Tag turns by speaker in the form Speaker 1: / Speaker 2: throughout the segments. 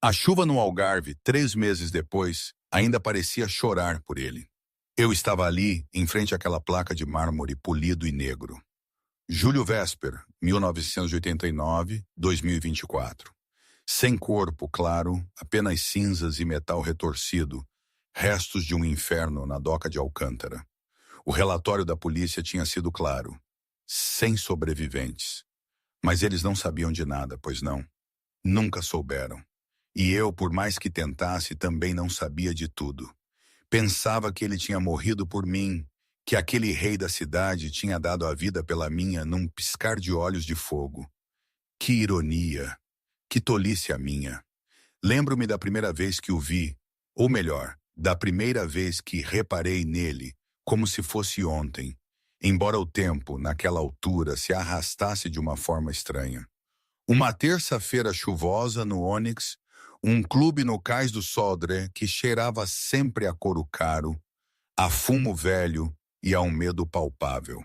Speaker 1: A chuva no Algarve, 3 meses depois, ainda parecia chorar por ele. Eu estava ali, em frente àquela placa de mármore polido e negro. Júlio Vesper, 1989-2024. Sem corpo, claro, apenas cinzas e metal retorcido, restos de um inferno na doca de Alcântara. O relatório da polícia tinha sido claro: 100 sobreviventes. Mas eles não sabiam de nada, pois não. Nunca souberam. E eu, por mais que tentasse, também não sabia de tudo. Pensava que ele tinha morrido por mim, que aquele rei da cidade tinha dado a vida pela minha num piscar de olhos de fogo. Que ironia! Que tolice a minha! Lembro-me da primeira vez que o vi, ou melhor, da primeira vez que reparei nele, como se fosse ontem, embora o tempo, naquela altura, se arrastasse de uma forma estranha. Uma terça-feira chuvosa no Onyx, um clube no cais do Sodré que cheirava sempre a couro caro, a fumo velho e a um medo palpável.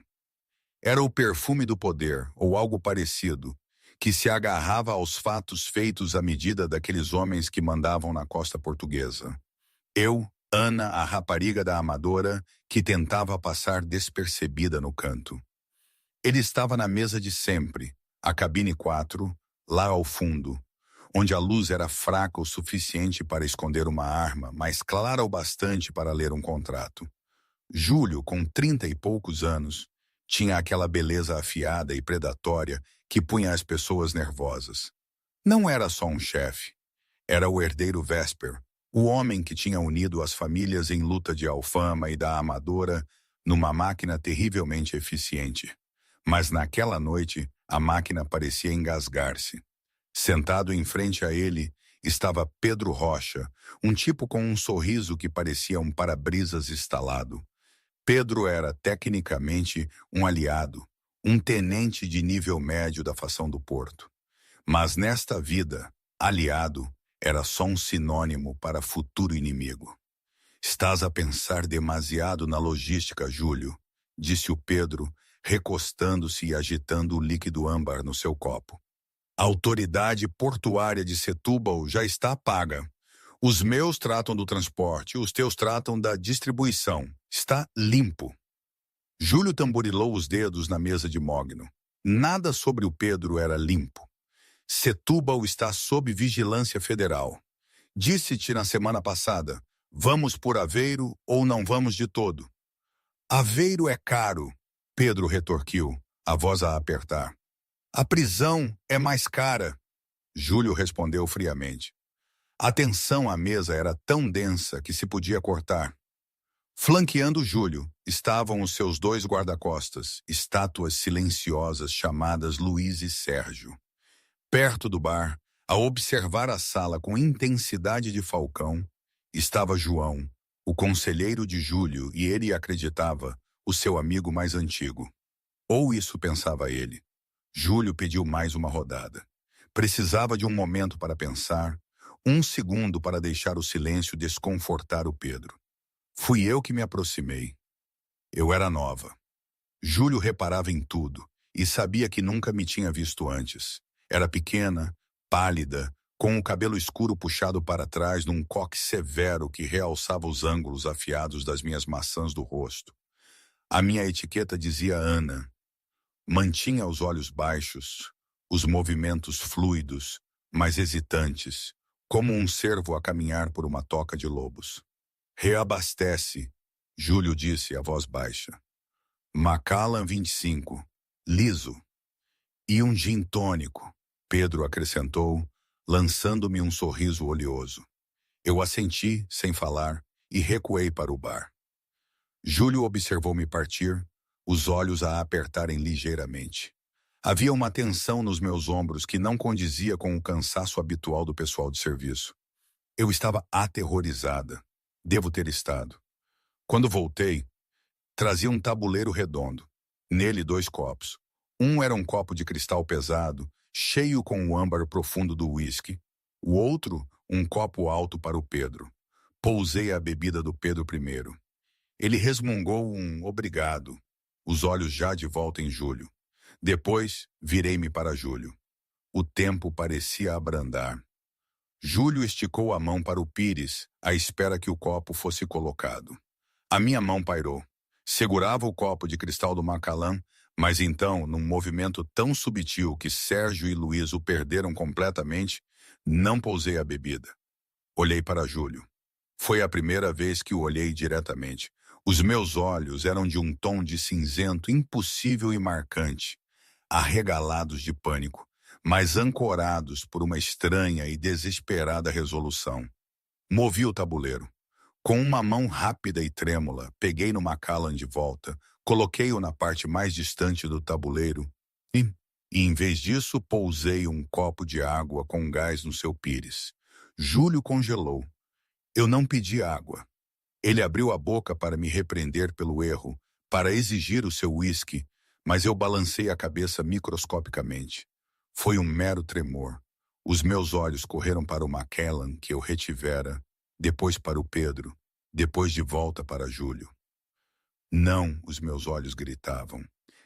Speaker 1: Era o perfume do poder, ou algo parecido, que se agarrava aos fatos feitos à medida daqueles homens que mandavam na costa portuguesa. Eu, Ana, a rapariga da amadora, que tentava passar despercebida no canto. Ele estava na mesa de sempre, a cabine 4, lá ao fundo, onde a luz era fraca o suficiente para esconder uma arma, mas clara o bastante para ler um contrato. Júlio, com 30 e poucos anos, tinha aquela beleza afiada e predatória que punha as pessoas nervosas. Não era só um chefe, era o herdeiro Vesper, o homem que tinha unido as famílias em luta de Alfama e da Amadora numa máquina terrivelmente eficiente. Mas naquela noite, a máquina parecia engasgar-se. Sentado em frente a ele, estava Pedro Rocha, um tipo com um sorriso que parecia um para-brisas estalado. Pedro era, tecnicamente, um aliado, um tenente de nível médio da facção do Porto. Mas nesta vida, aliado era só um sinônimo para futuro inimigo. Estás a pensar demasiado na logística, Júlio, disse o Pedro, recostando-se e agitando o líquido âmbar no seu copo. A autoridade portuária de Setúbal já está paga. Os meus tratam do transporte, os teus tratam da distribuição. Está limpo. Júlio tamborilou os dedos na mesa de mogno. Nada sobre o Pedro era limpo. Setúbal está sob vigilância federal. Disse-te na semana passada, vamos por Aveiro ou não vamos de todo? Aveiro é caro, Pedro retorquiu, a voz a apertar. A prisão é mais cara, Júlio respondeu friamente. A tensão à mesa era tão densa que se podia cortar. Flanqueando Júlio estavam os seus 2 guarda-costas, estátuas silenciosas chamadas Luiz e Sérgio. Perto do bar, a observar a sala com intensidade de falcão, estava João, o conselheiro de Júlio, e ele acreditava, o seu amigo mais antigo. Ou isso pensava ele. Júlio pediu mais uma rodada. Precisava de um momento para pensar, 1 segundo para deixar o silêncio desconfortar o Pedro. Fui eu que me aproximei. Eu era nova. Júlio reparava em tudo e sabia que nunca me tinha visto antes. Era pequena, pálida, com o cabelo escuro puxado para trás num coque severo que realçava os ângulos afiados das minhas maçãs do rosto. A minha etiqueta dizia Ana. Mantinha os olhos baixos, os movimentos fluidos, mas hesitantes, como um cervo a caminhar por uma toca de lobos. Reabastece, Júlio disse a voz baixa. Macallan 25, liso. E um gin tônico, Pedro acrescentou, lançando-me um sorriso oleoso. Eu assenti, sem falar, e recuei para o bar. Júlio observou-me partir, os olhos a apertarem ligeiramente. Havia uma tensão nos meus ombros que não condizia com o cansaço habitual do pessoal de serviço. Eu estava aterrorizada. Devo ter estado. Quando voltei, trazia um tabuleiro redondo. Nele 2 copos. Um era um copo de cristal pesado, cheio com o âmbar profundo do uísque. O outro, um copo alto para o Pedro. Pousei a bebida do Pedro primeiro. Ele resmungou um obrigado, os olhos já de volta em Júlio. Depois, virei-me para Júlio. O tempo parecia abrandar. Júlio esticou a mão para o pires, à espera que o copo fosse colocado. A minha mão pairou. Segurava o copo de cristal do Macallan, mas então, num movimento tão sutil que Sérgio e Luiz o perderam completamente, não pousei a bebida. Olhei para Júlio. Foi a primeira vez que o olhei diretamente. Os meus olhos eram de um tom de cinzento impossível e marcante, arregalados de pânico, mas ancorados por uma estranha e desesperada resolução. Movi o tabuleiro. Com uma mão rápida e trêmula, peguei no Macallan de volta, coloquei-o na parte mais distante do tabuleiro e, em vez disso, pousei um copo de água com gás no seu pires. Júlio congelou. Eu não pedi água. Ele abriu a boca para me repreender pelo erro, para exigir o seu uísque, mas eu balancei a cabeça microscopicamente. Foi um mero tremor. Os meus olhos correram para o Macallan que eu retivera, depois para o Pedro, depois de volta para Júlio. Não, os meus olhos gritavam.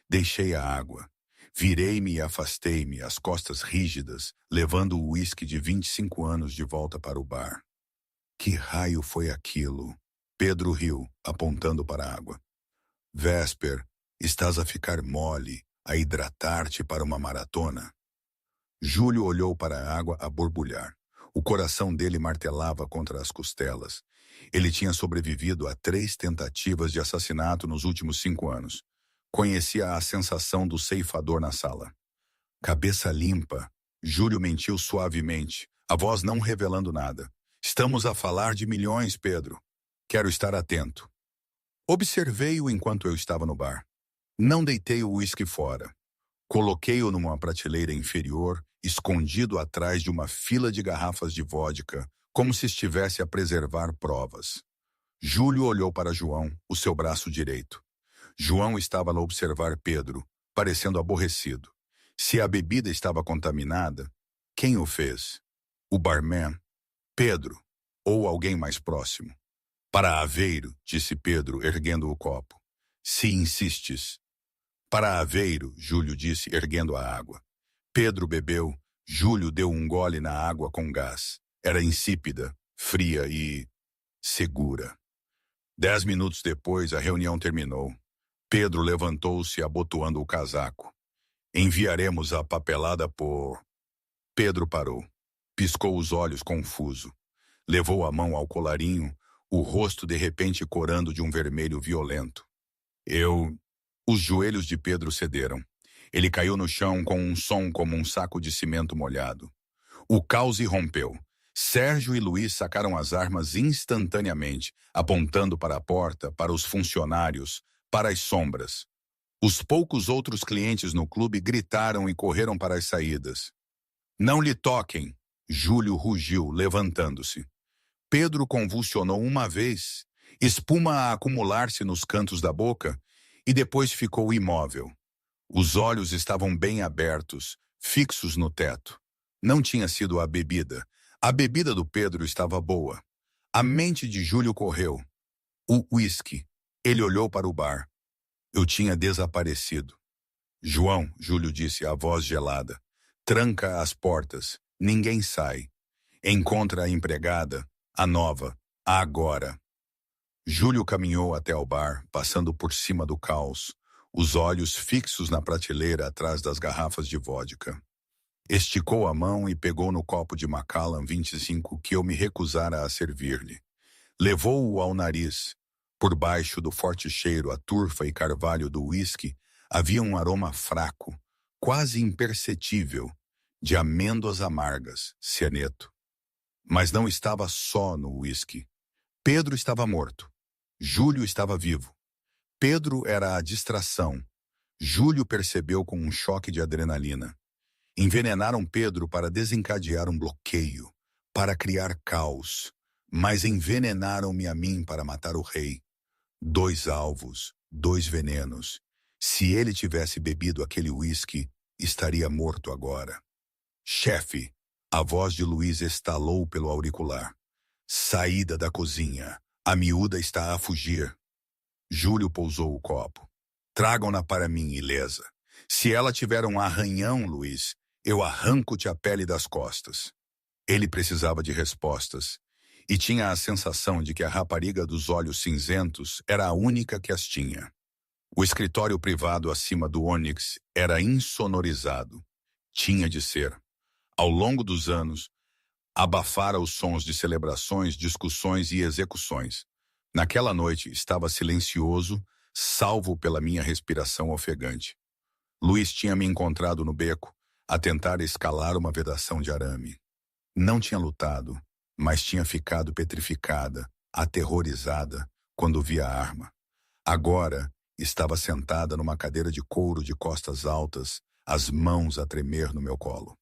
Speaker 1: Deixei a água. Virei-me e afastei-me, as costas rígidas, levando o uísque de 25 anos de volta para o bar. Que raio foi aquilo? Pedro riu, apontando para a água. Vésper, estás a ficar mole, a hidratar-te para uma maratona. Júlio olhou para a água a borbulhar. O coração dele martelava contra as costelas. Ele tinha sobrevivido a 3 tentativas de assassinato nos últimos 5 anos. Conhecia a sensação do ceifador na sala. Cabeça limpa, Júlio mentiu suavemente, a voz não revelando nada. Estamos a falar de milhões, Pedro. Quero estar atento. Observei-o enquanto eu estava no bar. Não deitei o uísque fora. Coloquei-o numa prateleira inferior, escondido atrás de uma fila de garrafas de vodka, como se estivesse a preservar provas. Júlio olhou para João, o seu braço direito. João estava a observar Pedro, parecendo aborrecido. Se a bebida estava contaminada, quem o fez? O barman? Pedro? Ou alguém mais próximo? Para Aveiro, disse Pedro, erguendo o copo. Se insistes. Para Aveiro, Júlio disse, erguendo a água. Pedro bebeu. Júlio deu um gole na água com gás. Era insípida, fria e segura. 10 minutos depois, a reunião terminou. Pedro levantou-se abotoando o casaco. Enviaremos a papelada por... Pedro parou. Piscou os olhos confuso. Levou a mão ao colarinho, o rosto de repente corando de um vermelho violento. Os joelhos de Pedro cederam. Ele caiu no chão com um som como um saco de cimento molhado. O caos irrompeu. Sérgio e Luiz sacaram as armas instantaneamente, apontando para a porta, para os funcionários, para as sombras. Os poucos outros clientes no clube gritaram e correram para as saídas. Não lhe toquem, Júlio rugiu, levantando-se. Pedro convulsionou uma vez, espuma a acumular-se nos cantos da boca, e depois ficou imóvel. Os olhos estavam bem abertos, fixos no teto. Não tinha sido a bebida. A bebida do Pedro estava boa. A mente de Júlio correu. O uísque. Ele olhou para o bar. Eu tinha desaparecido. João, Júlio disse, a voz gelada. Tranca as portas. Ninguém sai. Encontra a empregada, a nova, a agora. Júlio caminhou até ao bar, passando por cima do caos, os olhos fixos na prateleira atrás das garrafas de vodka. Esticou a mão e pegou no copo de Macallan 25 que eu me recusara a servir-lhe. Levou-o ao nariz. Por baixo do forte cheiro a turfa e carvalho do uísque havia um aroma fraco, quase imperceptível, de amêndoas amargas, cianeto. Mas não estava só no uísque. Pedro estava morto. Júlio estava vivo. Pedro era a distração. Júlio percebeu com um choque de adrenalina. Envenenaram Pedro para desencadear um bloqueio, para criar caos, mas envenenaram-me a mim para matar o rei. 2 alvos, 2 venenos. Se ele tivesse bebido aquele uísque, estaria morto agora. Chefe, a voz de Luiz estalou pelo auricular. Saída da cozinha. A miúda está a fugir. Júlio pousou o copo. Tragam-na para mim, ilesa. Se ela tiver um arranhão, Luiz, eu arranco-te a pele das costas. Ele precisava de respostas, e tinha a sensação de que a rapariga dos olhos cinzentos era a única que as tinha. O escritório privado acima do Onyx era insonorizado. Tinha de ser. Ao longo dos anos, abafara os sons de celebrações, discussões e execuções. Naquela noite estava silencioso, salvo pela minha respiração ofegante. Luiz tinha me encontrado no beco, a tentar escalar uma vedação de arame. Não tinha lutado, mas tinha ficado petrificada, aterrorizada, quando vi a arma. Agora, estava sentada numa cadeira de couro de costas altas, as mãos a tremer no meu colo.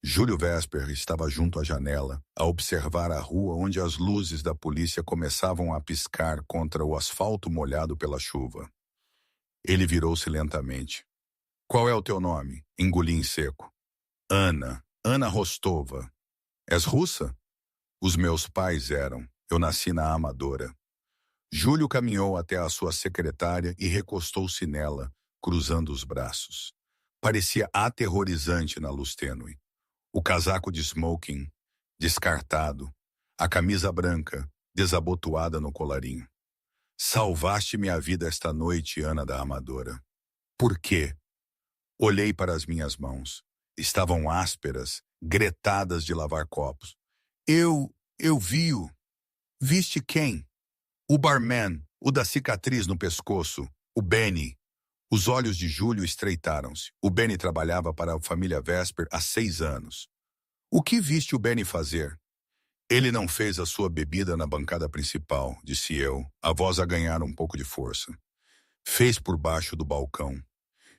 Speaker 1: Júlio Vesper estava junto à janela, a observar a rua onde as luzes da polícia começavam a piscar contra o asfalto molhado pela chuva. Ele virou-se lentamente. Qual é o teu nome? Engoli em seco. Ana Rostova. És russa? Os meus pais eram. Eu nasci na Amadora. Júlio caminhou até a sua secretária e recostou-se nela, cruzando os braços. Parecia aterrorizante na luz tênue. O casaco de smoking, descartado, a camisa branca, desabotoada no colarinho. Salvaste-me a vida esta noite, Ana da Amadora. Por quê? Olhei para as minhas mãos. Estavam ásperas, gretadas de lavar copos. Eu vi-o. Viste quem? O barman, o da cicatriz no pescoço, o Benny. Os olhos de Júlio estreitaram-se. O Benny trabalhava para a família Vesper há 6 anos. O que viste o Benny fazer? Ele não fez a sua bebida na bancada principal, disse eu, a voz a ganhar um pouco de força. Fez por baixo do balcão.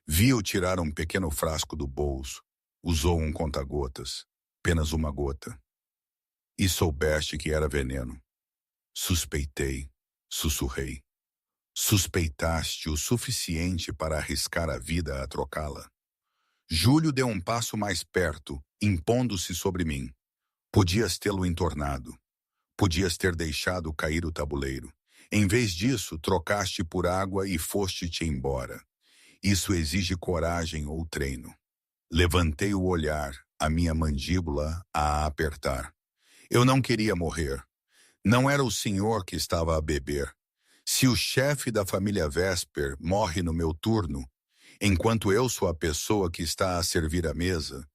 Speaker 1: Vi-o tirar um pequeno frasco do bolso. Usou um conta-gotas. Apenas uma gota. E soubeste que era veneno. Suspeitei. Sussurrei. Suspeitaste o suficiente para arriscar a vida a trocá-la. Júlio deu um passo mais perto, impondo-se sobre mim. Podias tê-lo entornado. Podias ter deixado cair o tabuleiro. Em vez disso, trocaste por água e foste-te embora. Isso exige coragem ou treino. Levantei o olhar, a minha mandíbula a apertar. Eu não queria morrer. Não era o senhor que estava a beber. Se o chefe da família Vesper morre no meu turno, enquanto eu sou a pessoa que está a servir a mesa...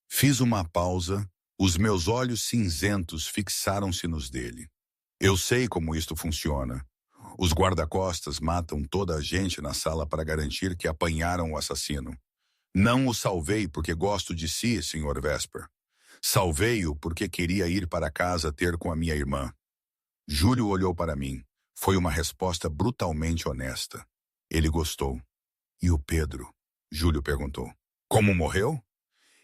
Speaker 1: Fiz uma pausa, os meus olhos cinzentos fixaram-se nos dele. Eu sei como isto funciona. Os guarda-costas matam toda a gente na sala para garantir que apanharam o assassino. Não o salvei porque gosto de si, Sr. Vesper. Salvei-o porque queria ir para casa ter com a minha irmã. Júlio olhou para mim. Foi uma resposta brutalmente honesta. Ele gostou. E o Pedro? Júlio perguntou. Como morreu?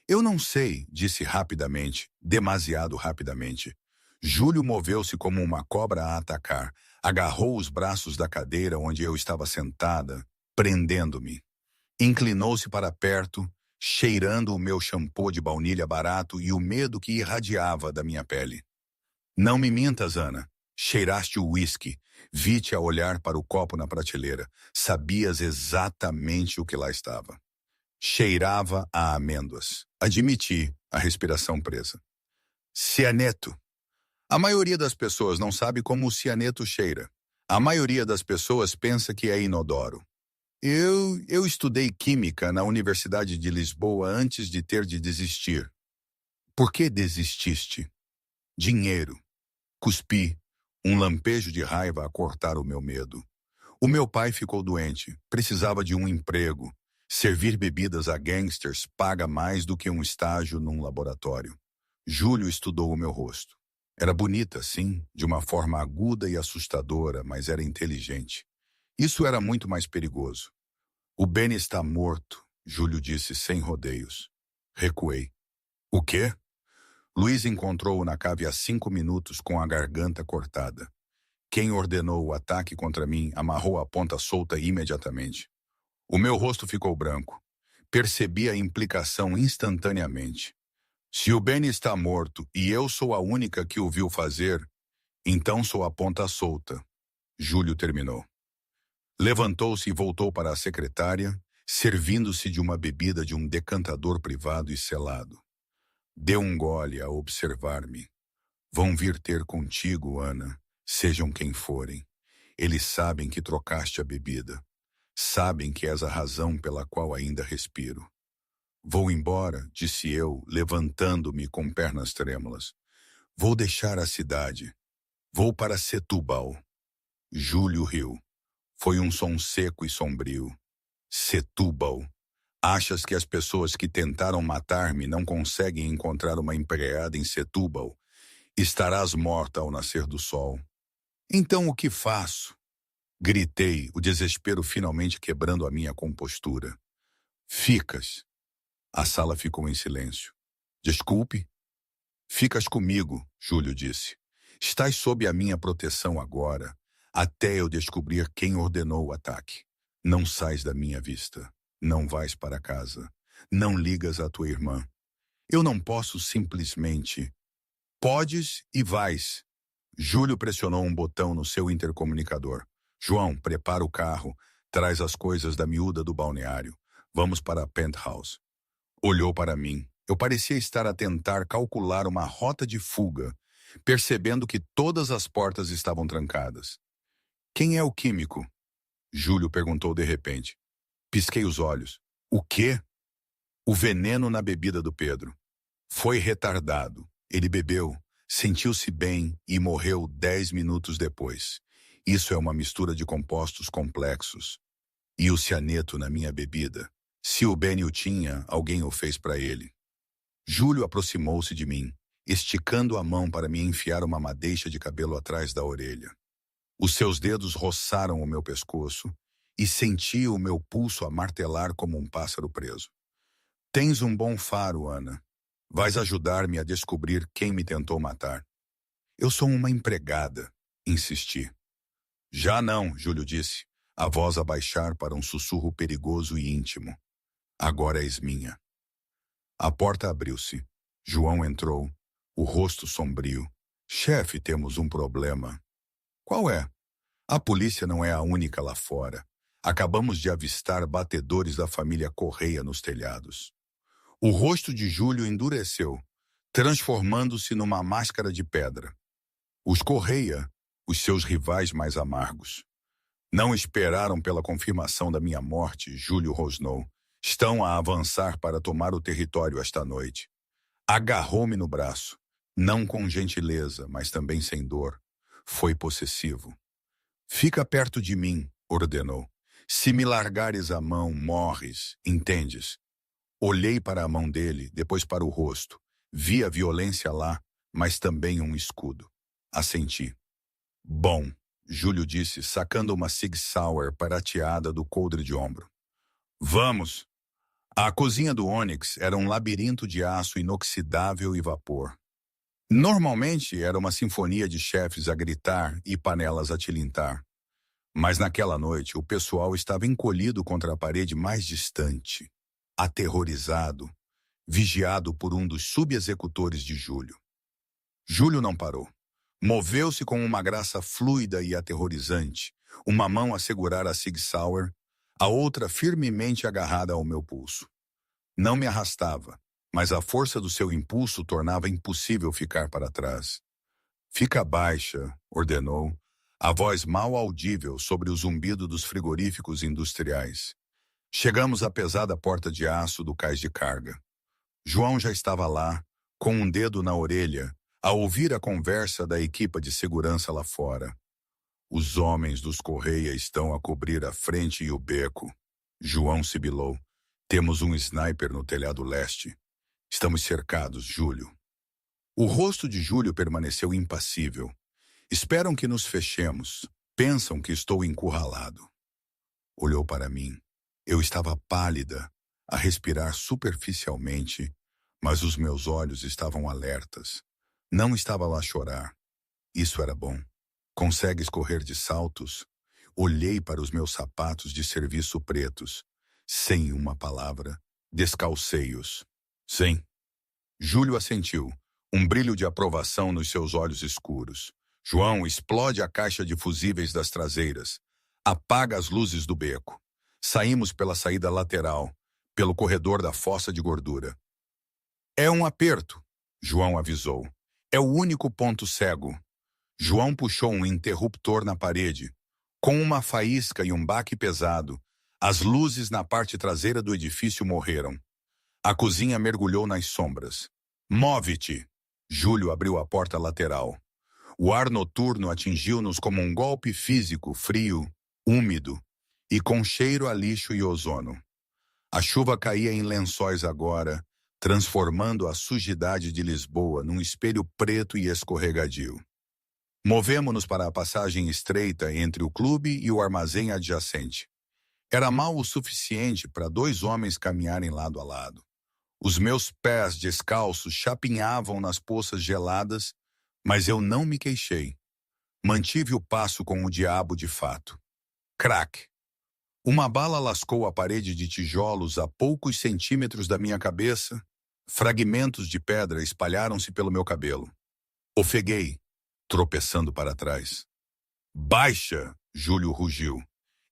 Speaker 1: Eu não sei, disse rapidamente, demasiado rapidamente. Júlio moveu-se como uma cobra a atacar. Agarrou os braços da cadeira onde eu estava sentada, prendendo-me. Inclinou-se para perto, cheirando o meu shampoo de baunilha barato e o medo que irradiava da minha pele. Não me mintas, Ana. Cheiraste o uísque. Vi-te a olhar para o copo na prateleira. Sabias exatamente o que lá estava. Cheirava a amêndoas. Admiti, a respiração presa. Cianeto. A maioria das pessoas não sabe como o cianeto cheira. A maioria das pessoas pensa que é inodoro. Eu estudei química na Universidade de Lisboa antes de ter de desistir. Por que desististe? Dinheiro. Cuspi, um lampejo de raiva a cortar o meu medo. O meu pai ficou doente, precisava de um emprego. Servir bebidas a gangsters paga mais do que um estágio num laboratório. Júlio estudou o meu rosto. Era bonita, sim, de uma forma aguda e assustadora, mas era inteligente. Isso era muito mais perigoso. O Benny está morto, Júlio disse sem rodeios. Recuei. O quê? Luiz encontrou-o na cave há 5 minutos com a garganta cortada. Quem ordenou o ataque contra mim amarrou a ponta solta imediatamente. O meu rosto ficou branco. Percebi a implicação instantaneamente. Se o Benny está morto e eu sou a única que o viu fazer, então sou a ponta solta. Júlio terminou. Levantou-se e voltou para a secretária, servindo-se de uma bebida de um decantador privado e selado. Deu um gole a observar-me. Vão vir ter contigo, Ana, sejam quem forem. Eles sabem que trocaste a bebida. Sabem que és a razão pela qual ainda respiro. Vou embora, disse eu, levantando-me com pernas trêmulas. Vou deixar a cidade. Vou para Setúbal. Júlio riu. Foi um som seco e sombrio. Setúbal. Achas que as pessoas que tentaram matar-me não conseguem encontrar uma empregada em Setúbal? Estarás morta ao nascer do sol. Então o que faço? Gritei, o desespero finalmente quebrando a minha compostura. Ficas. A sala ficou em silêncio. Desculpe. Ficas comigo, Júlio disse. Estás sob a minha proteção agora, até eu descobrir quem ordenou o ataque. Não sais da minha vista. Não vais para casa. Não ligas à tua irmã. Eu não posso simplesmente... Podes e vais. Júlio pressionou um botão no seu intercomunicador. João, prepara o carro. Traz as coisas da miúda do balneário. Vamos para a penthouse. Olhou para mim. Eu parecia estar a tentar calcular uma rota de fuga, percebendo que todas as portas estavam trancadas. Quem é o químico? Júlio perguntou de repente. Pisquei os olhos. O quê? O veneno na bebida do Pedro. Foi retardado. Ele bebeu, sentiu-se bem e morreu 10 minutos depois. Isso é uma mistura de compostos complexos. E o cianeto na minha bebida. Se o Benny o tinha, alguém o fez para ele. Júlio aproximou-se de mim, esticando a mão para me enfiar uma madeixa de cabelo atrás da orelha. Os seus dedos roçaram o meu pescoço e senti o meu pulso a martelar como um pássaro preso. Tens um bom faro, Ana. Vais ajudar-me a descobrir quem me tentou matar. Eu sou uma empregada, insisti. Já não, Júlio disse, a voz a baixar para um sussurro perigoso e íntimo. Agora és minha. A porta abriu-se. João entrou, o rosto sombrio. Chefe, temos um problema. Qual é? A polícia não é a única lá fora. Acabamos de avistar batedores da família Correia nos telhados. O rosto de Júlio endureceu, transformando-se numa máscara de pedra. Os Correia, os seus rivais mais amargos. Não esperaram pela confirmação da minha morte, Júlio rosnou. Estão a avançar para tomar o território esta noite. Agarrou-me no braço, não com gentileza, mas também sem dor. Foi possessivo. Fica perto de mim, ordenou. Se me largares a mão, morres, entendes? Olhei para a mão dele, depois para o rosto. Vi a violência lá, mas também um escudo. Assenti. Bom, Júlio disse, sacando uma Sig Sauer prateada do coldre de ombro. Vamos! A cozinha do Onyx era um labirinto de aço inoxidável e vapor. Normalmente era uma sinfonia de chefes a gritar e panelas a tilintar. Mas naquela noite o pessoal estava encolhido contra a parede mais distante, aterrorizado, vigiado por um dos subexecutores de Júlio. Júlio não parou. Moveu-se com uma graça fluida e aterrorizante, uma mão a segurar a Sig Sauer, a outra firmemente agarrada ao meu pulso. Não me arrastava, mas a força do seu impulso tornava impossível ficar para trás. Fica baixa, ordenou, a voz mal audível sobre o zumbido dos frigoríficos industriais. Chegamos à pesada porta de aço do cais de carga. João já estava lá, com um dedo na orelha, a ouvir a conversa da equipa de segurança lá fora. Os homens dos Correia estão a cobrir a frente e o beco. João sibilou. Temos um sniper no telhado leste. Estamos cercados, Júlio. O rosto de Júlio permaneceu impassível. Esperam que nos fechemos. Pensam que estou encurralado. Olhou para mim. Eu estava pálida, a respirar superficialmente, mas os meus olhos estavam alertas. Não estava lá a chorar. Isso era bom. Consegues correr de saltos? Olhei para os meus sapatos de serviço pretos. Sem uma palavra, descalcei-os. Sim. Júlio assentiu, um brilho de aprovação nos seus olhos escuros. João, explode a caixa de fusíveis das traseiras. Apaga as luzes do beco. Saímos pela saída lateral, pelo corredor da fossa de gordura. É um aperto, João avisou. É o único ponto cego. João puxou um interruptor na parede. Com uma faísca e um baque pesado, as luzes na parte traseira do edifício morreram. A cozinha mergulhou nas sombras. Move-te! Júlio abriu a porta lateral. O ar noturno atingiu-nos como um golpe físico, frio, úmido e com cheiro a lixo e ozono. A chuva caía em lençóis agora, transformando a sujidade de Lisboa num espelho preto e escorregadio. Movemo-nos para a passagem estreita entre o clube e o armazém adjacente. Era mal o suficiente para 2 homens caminharem lado a lado. Os meus pés descalços chapinhavam nas poças geladas, mas eu não me queixei. Mantive o passo com o diabo de fato. Crack! Uma bala lascou a parede de tijolos a poucos centímetros da minha cabeça. Fragmentos de pedra espalharam-se pelo meu cabelo. Ofeguei, tropeçando para trás. Baixa! Júlio rugiu.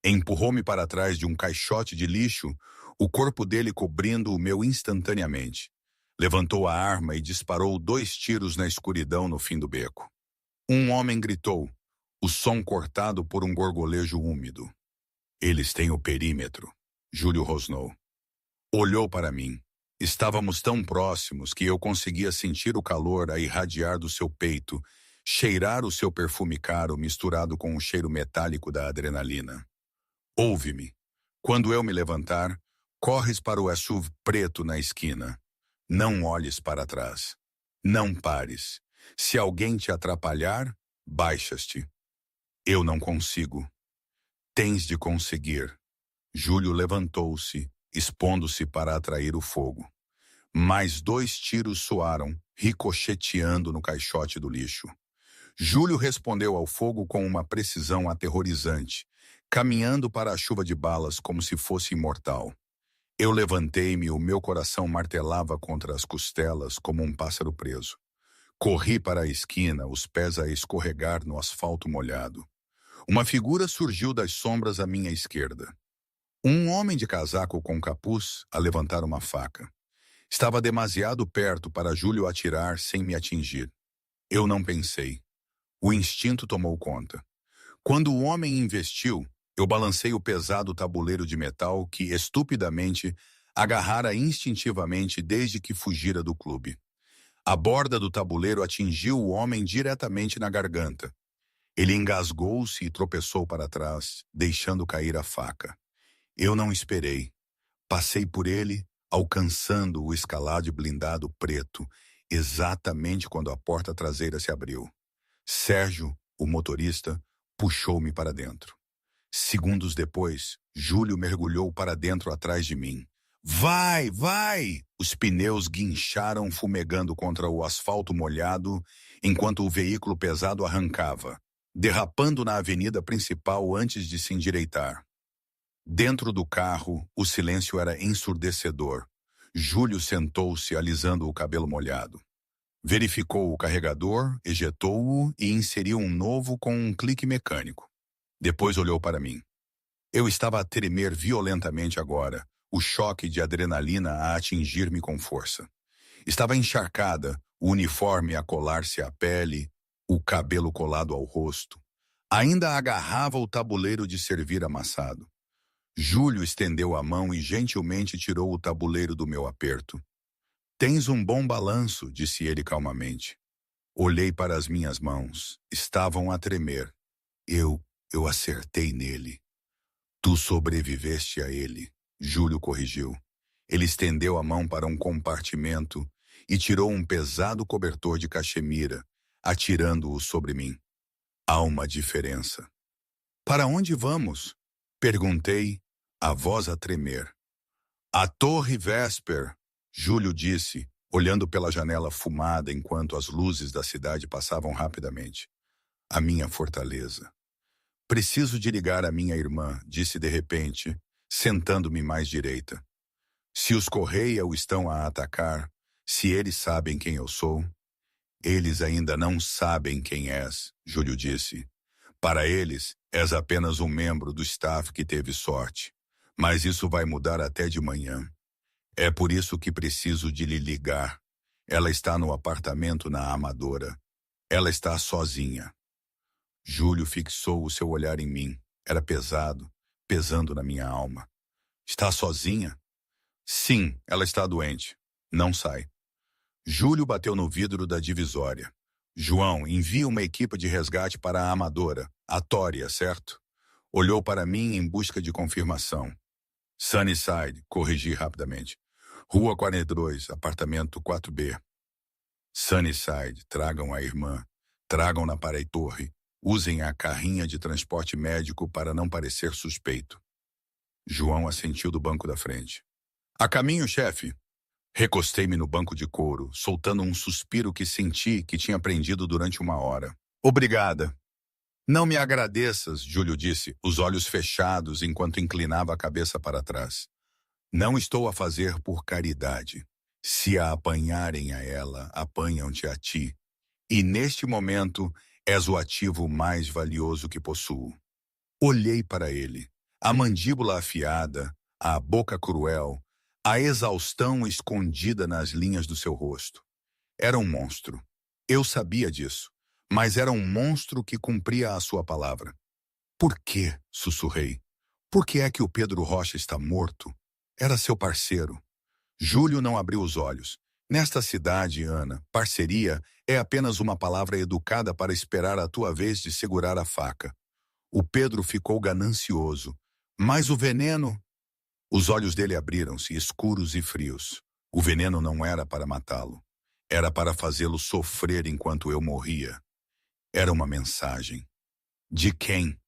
Speaker 1: Empurrou-me para trás de um caixote de lixo, o corpo dele cobrindo o meu instantaneamente. Levantou a arma e disparou 2 tiros na escuridão no fim do beco. Um homem gritou, o som cortado por um gorgolejo úmido. Eles têm o perímetro, Júlio rosnou. Olhou para mim. Estávamos tão próximos que eu conseguia sentir o calor a irradiar do seu peito, cheirar o seu perfume caro misturado com o cheiro metálico da adrenalina. Ouve-me. Quando eu me levantar, corres para o SUV preto na esquina. Não olhes para trás. Não pares. Se alguém te atrapalhar, baixas-te. Eu não consigo. Tens de conseguir. Júlio levantou-se, expondo-se para atrair o fogo. Mais 2 tiros soaram, ricocheteando no caixote do lixo. Júlio respondeu ao fogo com uma precisão aterrorizante, caminhando para a chuva de balas como se fosse imortal. Eu levantei-me e o meu coração martelava contra as costelas como um pássaro preso. Corri para a esquina, os pés a escorregar no asfalto molhado. Uma figura surgiu das sombras à minha esquerda. Um homem de casaco com capuz a levantar uma faca. Estava demasiado perto para Júlio atirar sem me atingir. Eu não pensei. O instinto tomou conta. Quando o homem investiu, eu balancei o pesado tabuleiro de metal que, estupidamente, agarrara instintivamente desde que fugira do clube. A borda do tabuleiro atingiu o homem diretamente na garganta. Ele engasgou-se e tropeçou para trás, deixando cair a faca. Eu não esperei. Passei por ele, alcançando o escalade blindado preto, exatamente quando a porta traseira se abriu. Sérgio, o motorista, puxou-me para dentro. Segundos depois, Júlio mergulhou para dentro atrás de mim. Vai, vai! Os pneus guincharam fumegando contra o asfalto molhado, enquanto o veículo pesado arrancava, derrapando na avenida principal antes de se endireitar. Dentro do carro, o silêncio era ensurdecedor. Júlio sentou-se alisando o cabelo molhado. Verificou o carregador, ejetou-o e inseriu um novo com um clique mecânico. Depois olhou para mim. Eu estava a tremer violentamente agora, o choque de adrenalina a atingir-me com força. Estava encharcada, o uniforme a colar-se à pele, o cabelo colado ao rosto. Ainda agarrava o tabuleiro de servir amassado. Júlio estendeu a mão e gentilmente tirou o tabuleiro do meu aperto. Tens um bom balanço, disse ele calmamente. Olhei para as minhas mãos. Estavam a tremer. Eu acertei nele. Tu sobreviveste a ele, Júlio corrigiu. Ele estendeu a mão para um compartimento e tirou um pesado cobertor de cachemira, atirando-o sobre mim. Há uma diferença. Para onde vamos? Perguntei, a voz a tremer. A Torre Vesper, Júlio disse, olhando pela janela fumada enquanto as luzes da cidade passavam rapidamente. A minha fortaleza. Preciso de ligar a minha irmã, disse de repente, sentando-me mais direita. Se os Correia o estão a atacar, se eles sabem quem eu sou... Eles ainda não sabem quem és, Júlio disse. Para eles, és apenas um membro do staff que teve sorte. Mas isso vai mudar até de manhã. É por isso que preciso de lhe ligar. Ela está no apartamento na Amadora. Ela está sozinha. Júlio fixou o seu olhar em mim. Era pesado, pesando na minha alma. Está sozinha? Sim, ela está doente. Não sai. Júlio bateu no vidro da divisória. João, envia uma equipe de resgate para a Amadora. A Tória, certo? Olhou para mim em busca de confirmação. Sunnyside, corrigi rapidamente. Rua 42, apartamento 4B. Sunnyside, tragam a irmã. Tragam-na para a torre. Usem a carrinha de transporte médico para não parecer suspeito. João assentiu do banco da frente. A caminho, chefe. Recostei-me no banco de couro, soltando um suspiro que senti que tinha prendido durante uma hora. Obrigada. Não me agradeças, Júlio disse, os olhos fechados enquanto inclinava a cabeça para trás. Não estou a fazer por caridade. Se a apanharem a ela, apanham-te a ti. E neste momento, és o ativo mais valioso que possuo. Olhei para ele. A mandíbula afiada, a boca cruel, a exaustão escondida nas linhas do seu rosto. Era um monstro. Eu sabia disso, mas era um monstro que cumpria a sua palavra. Por quê? Sussurrei. Por que é que o Pedro Rocha está morto? Era seu parceiro. Júlio não abriu os olhos. Nesta cidade, Ana, parceria é apenas uma palavra educada para esperar a tua vez de segurar a faca. O Pedro ficou ganancioso. Mas o veneno... Os olhos dele abriram-se, escuros e frios. O veneno não era para matá-lo. Era para fazê-lo sofrer enquanto eu morria. Era uma mensagem. De quem?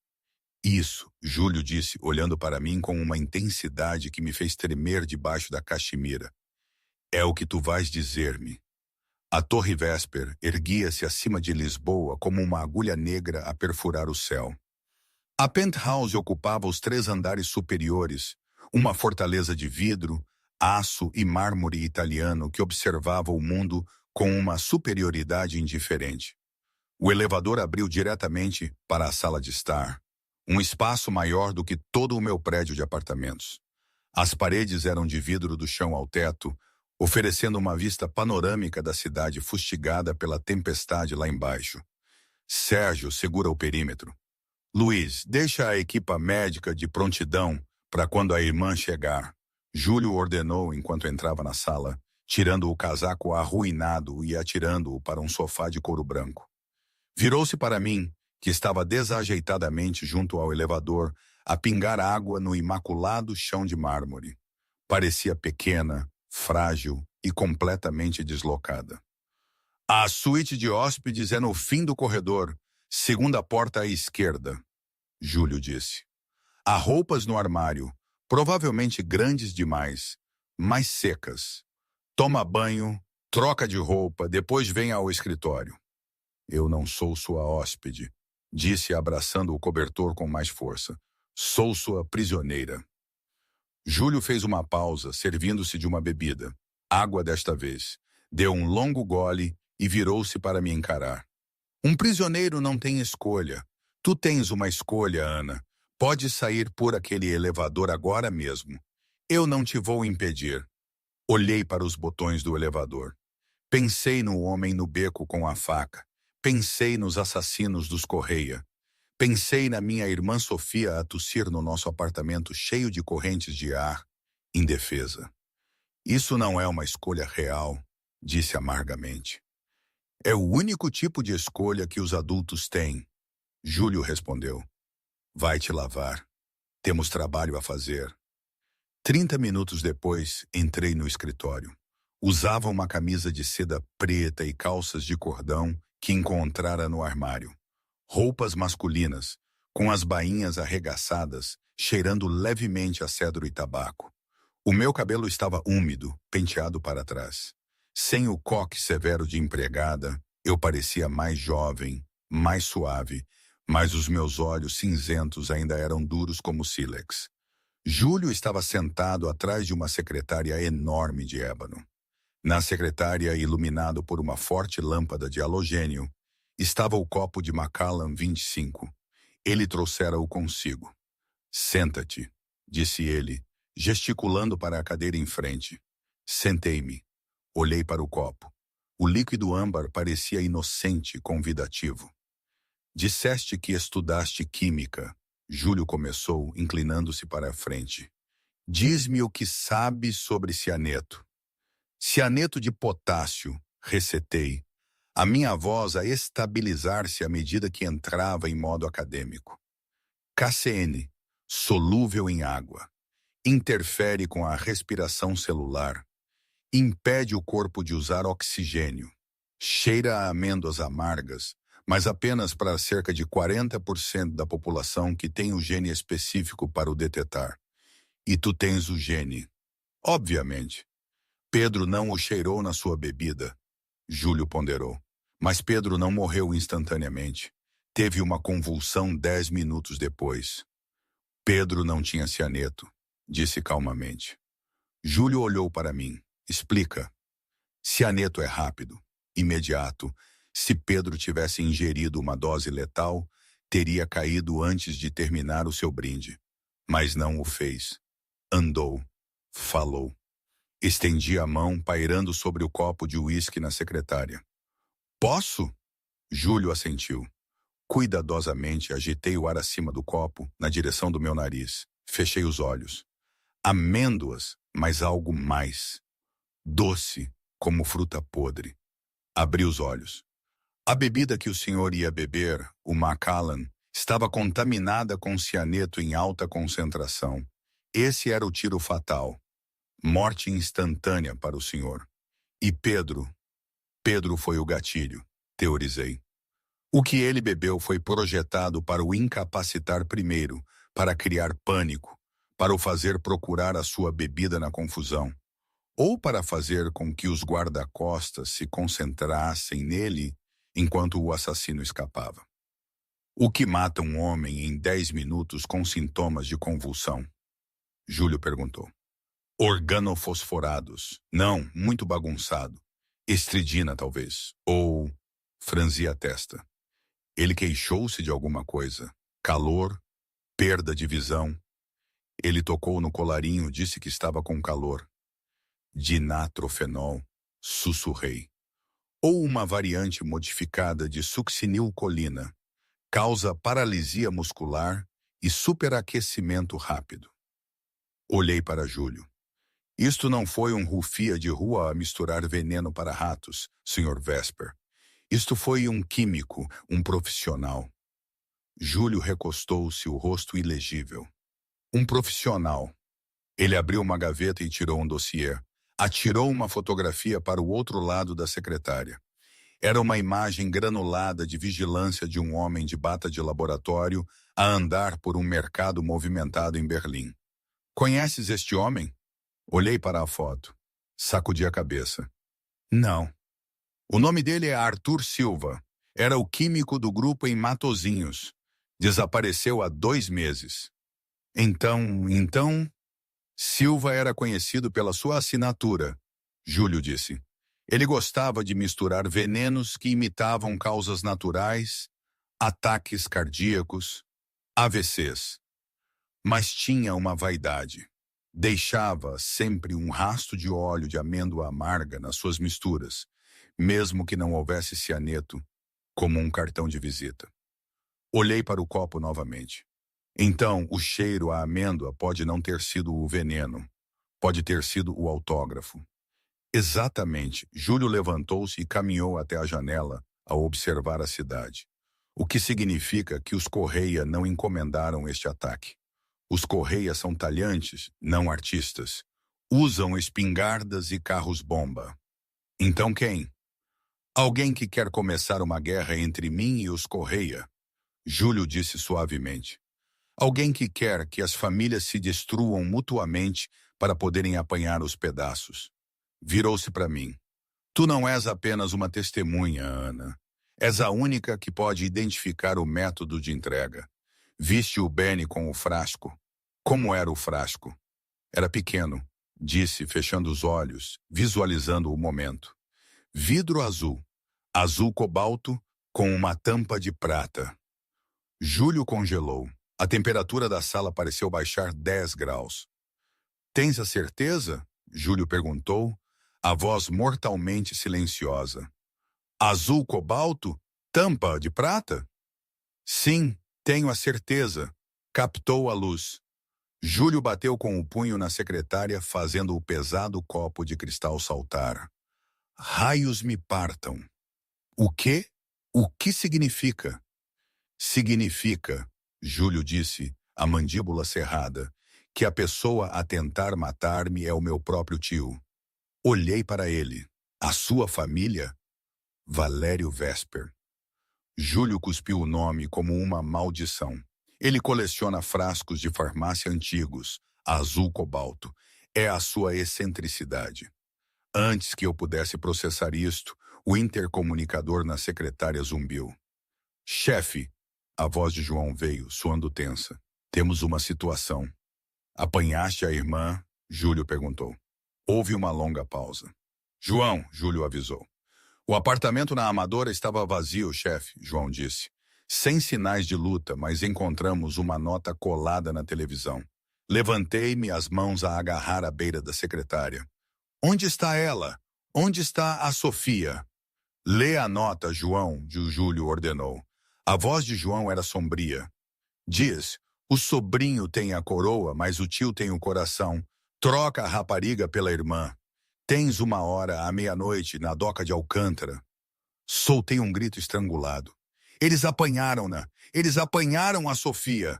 Speaker 1: Isso, Júlio disse, olhando para mim com uma intensidade que me fez tremer debaixo da caxemira. É o que tu vais dizer-me. A Torre Vesper erguia-se acima de Lisboa como uma agulha negra a perfurar o céu. A penthouse ocupava os 3 andares superiores, uma fortaleza de vidro, aço e mármore italiano que observava o mundo com uma superioridade indiferente. O elevador abriu diretamente para a sala de estar, um espaço maior do que todo o meu prédio de apartamentos. As paredes eram de vidro do chão ao teto, oferecendo uma vista panorâmica da cidade fustigada pela tempestade lá embaixo. Sérgio segura o perímetro. Luiz, deixa a equipa médica de prontidão para quando a irmã chegar. Júlio ordenou enquanto entrava na sala, tirando o casaco arruinado e atirando-o para um sofá de couro branco. Virou-se para mim, que estava desajeitadamente junto ao elevador, a pingar água no imaculado chão de mármore. Parecia pequena, frágil e completamente deslocada. A suíte de hóspedes é no fim do corredor, segunda porta à esquerda, Júlio disse. Há roupas no armário, provavelmente grandes demais, mas secas. Toma banho, troca de roupa, depois vem ao escritório. Eu não sou sua hóspede, disse abraçando o cobertor com mais força. Sou sua prisioneira. Júlio fez uma pausa, servindo-se de uma bebida. Água desta vez. Deu um longo gole e virou-se para me encarar. Um prisioneiro não tem escolha. Tu tens uma escolha, Ana. Pode sair por aquele elevador agora mesmo. Eu não te vou impedir. Olhei para os botões do elevador. Pensei no homem no beco com a faca. Pensei nos assassinos dos Correia. Pensei na minha irmã Sofia a tossir no nosso apartamento cheio de correntes de ar, indefesa. Isso não é uma escolha real, disse amargamente. É o único tipo de escolha que os adultos têm. Júlio respondeu. Vai te lavar. Temos trabalho a fazer. 30 minutos depois, entrei no escritório. Usava uma camisa de seda preta e calças de cordão que encontrara no armário. Roupas masculinas, com as bainhas arregaçadas, cheirando levemente a cedro e tabaco. O meu cabelo estava úmido, penteado para trás. Sem o coque severo de empregada, eu parecia mais jovem, mais suave, mas os meus olhos cinzentos ainda eram duros como sílex. Júlio estava sentado atrás de uma secretária enorme de ébano. Na secretária, iluminado por uma forte lâmpada de halogênio, estava o copo de Macallan 25. Ele trouxera-o consigo. Senta-te, disse ele, gesticulando para a cadeira em frente. Sentei-me. Olhei para o copo. O líquido âmbar parecia inocente e convidativo. Disseste que estudaste química. Júlio começou, inclinando-se para a frente. Diz-me o que sabes sobre cianeto. Cianeto de potássio, recetei, a minha voz a estabilizar-se à medida que entrava em modo acadêmico. KCN, solúvel em água, interfere com a respiração celular, impede o corpo de usar oxigênio, cheira a amêndoas amargas, mas apenas para cerca de 40% da população que tem o gene específico para o detetar. E tu tens o gene. Obviamente. Pedro não o cheirou na sua bebida, Júlio ponderou. Mas Pedro não morreu instantaneamente. Teve uma convulsão 10 minutos depois. Pedro não tinha cianeto, disse calmamente. Júlio olhou para mim. Explica. Cianeto é rápido, imediato. Se Pedro tivesse ingerido uma dose letal, teria caído antes de terminar o seu brinde. Mas não o fez. Andou. Falou. Estendi a mão, pairando sobre o copo de uísque na secretária. Posso? Júlio assentiu. Cuidadosamente agitei o ar acima do copo, na direção do meu nariz. Fechei os olhos. Amêndoas, mas algo mais. Doce, como fruta podre. Abri os olhos. A bebida que o senhor ia beber, o Macallan, estava contaminada com cianeto em alta concentração. Esse era o tiro fatal. Morte instantânea para o senhor. E Pedro foi o gatilho, teorizei. O que ele bebeu foi projetado para o incapacitar primeiro, para criar pânico, para o fazer procurar a sua bebida na confusão, ou para fazer com que os guarda-costas se concentrassem nele enquanto o assassino escapava. O que mata um homem em 10 minutos com sintomas de convulsão? Júlio perguntou. Organofosforados. Não, muito bagunçado. Estridina, talvez. Ou franzi a testa. Ele queixou-se de alguma coisa. Calor, perda de visão. Ele tocou no colarinho, disse que estava com calor. Dinatrofenol, sussurrei. Ou uma variante modificada de succinilcolina. Causa paralisia muscular e superaquecimento rápido. Olhei para Júlio. Isto não foi um rufia de rua a misturar veneno para ratos, Sr. Vesper. Isto foi um químico, um profissional. Júlio recostou-se, o rosto ilegível. Um profissional. Ele abriu uma gaveta e tirou um dossiê. Atirou uma fotografia para o outro lado da secretária. Era uma imagem granulada de vigilância de um homem de bata de laboratório a andar por um mercado movimentado em Berlim. Conheces este homem? Olhei para a foto. Sacudi a cabeça. Não. O nome dele é Arthur Silva. Era o químico do grupo em Matozinhos. Desapareceu há 2 meses. Então... Silva era conhecido pela sua assinatura, Júlio disse. Ele gostava de misturar venenos que imitavam causas naturais, ataques cardíacos, AVCs. Mas tinha uma vaidade. Deixava sempre um rastro de óleo de amêndoa amarga nas suas misturas, mesmo que não houvesse cianeto, como um cartão de visita. Olhei para o copo novamente. Então, o cheiro à amêndoa pode não ter sido o veneno, pode ter sido o autógrafo. Exatamente, Júlio levantou-se e caminhou até a janela a observar a cidade, o que significa que os Correia não encomendaram este ataque. Os Correia são talhantes, não artistas. Usam espingardas e carros-bomba. Então quem? Alguém que quer começar uma guerra entre mim e os Correia, Júlio disse suavemente. Alguém que quer que as famílias se destruam mutuamente para poderem apanhar os pedaços. Virou-se para mim. Tu não és apenas uma testemunha, Ana. És a única que pode identificar o método de entrega. Viste o Benny com o frasco? Como era o frasco? Era pequeno, disse, fechando os olhos, visualizando o momento. Vidro azul, azul cobalto, com uma tampa de prata. Júlio congelou. A temperatura da sala pareceu baixar 10 graus. Tens a certeza? Júlio perguntou, A voz mortalmente silenciosa. Azul cobalto? Tampa de prata? Sim, tenho a certeza. Captou a luz. Júlio bateu com o punho na secretária, fazendo o pesado copo de cristal saltar. Raios me partam. O quê? O que significa? Significa, Júlio disse, a mandíbula cerrada, que a pessoa a tentar matar-me é o meu próprio tio. Olhei para ele. A sua família? Valério Vesper. Júlio cuspiu o nome como uma maldição. Ele coleciona frascos de farmácia antigos, azul cobalto. É a sua excentricidade. Antes que eu pudesse processar isto, o intercomunicador na secretária zumbiu. Chefe, a voz de João veio, soando tensa. Temos uma situação. Apanhaste a irmã? Júlio perguntou. Houve uma longa pausa. João, Júlio avisou. O apartamento na Amadora estava vazio, chefe, João disse. Sem sinais de luta, mas encontramos uma nota colada na televisão. Levantei-me, as mãos a agarrar à beira da secretária. Onde está ela? Onde está a Sofia? Lê a nota, João, Júlio ordenou. A voz de João era sombria. Diz, o sobrinho tem a coroa, mas o tio tem o coração. Troca a rapariga pela irmã. Tens 1h à meia-noite na doca de Alcântara. Soltei um grito estrangulado. Eles apanharam-na. Eles apanharam a Sofia.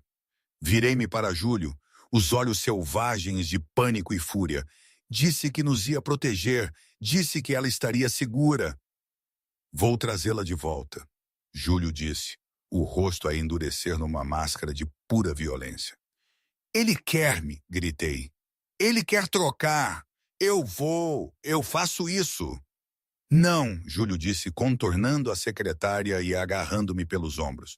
Speaker 1: Virei-me para Júlio, os olhos selvagens de pânico e fúria. Disse que nos ia proteger. Disse que ela estaria segura. Vou trazê-la de volta, Júlio disse, o rosto a endurecer numa máscara de pura violência. Ele quer-me, gritei. Ele quer trocar. Eu faço isso. Não, Júlio disse, contornando a secretária e agarrando-me pelos ombros.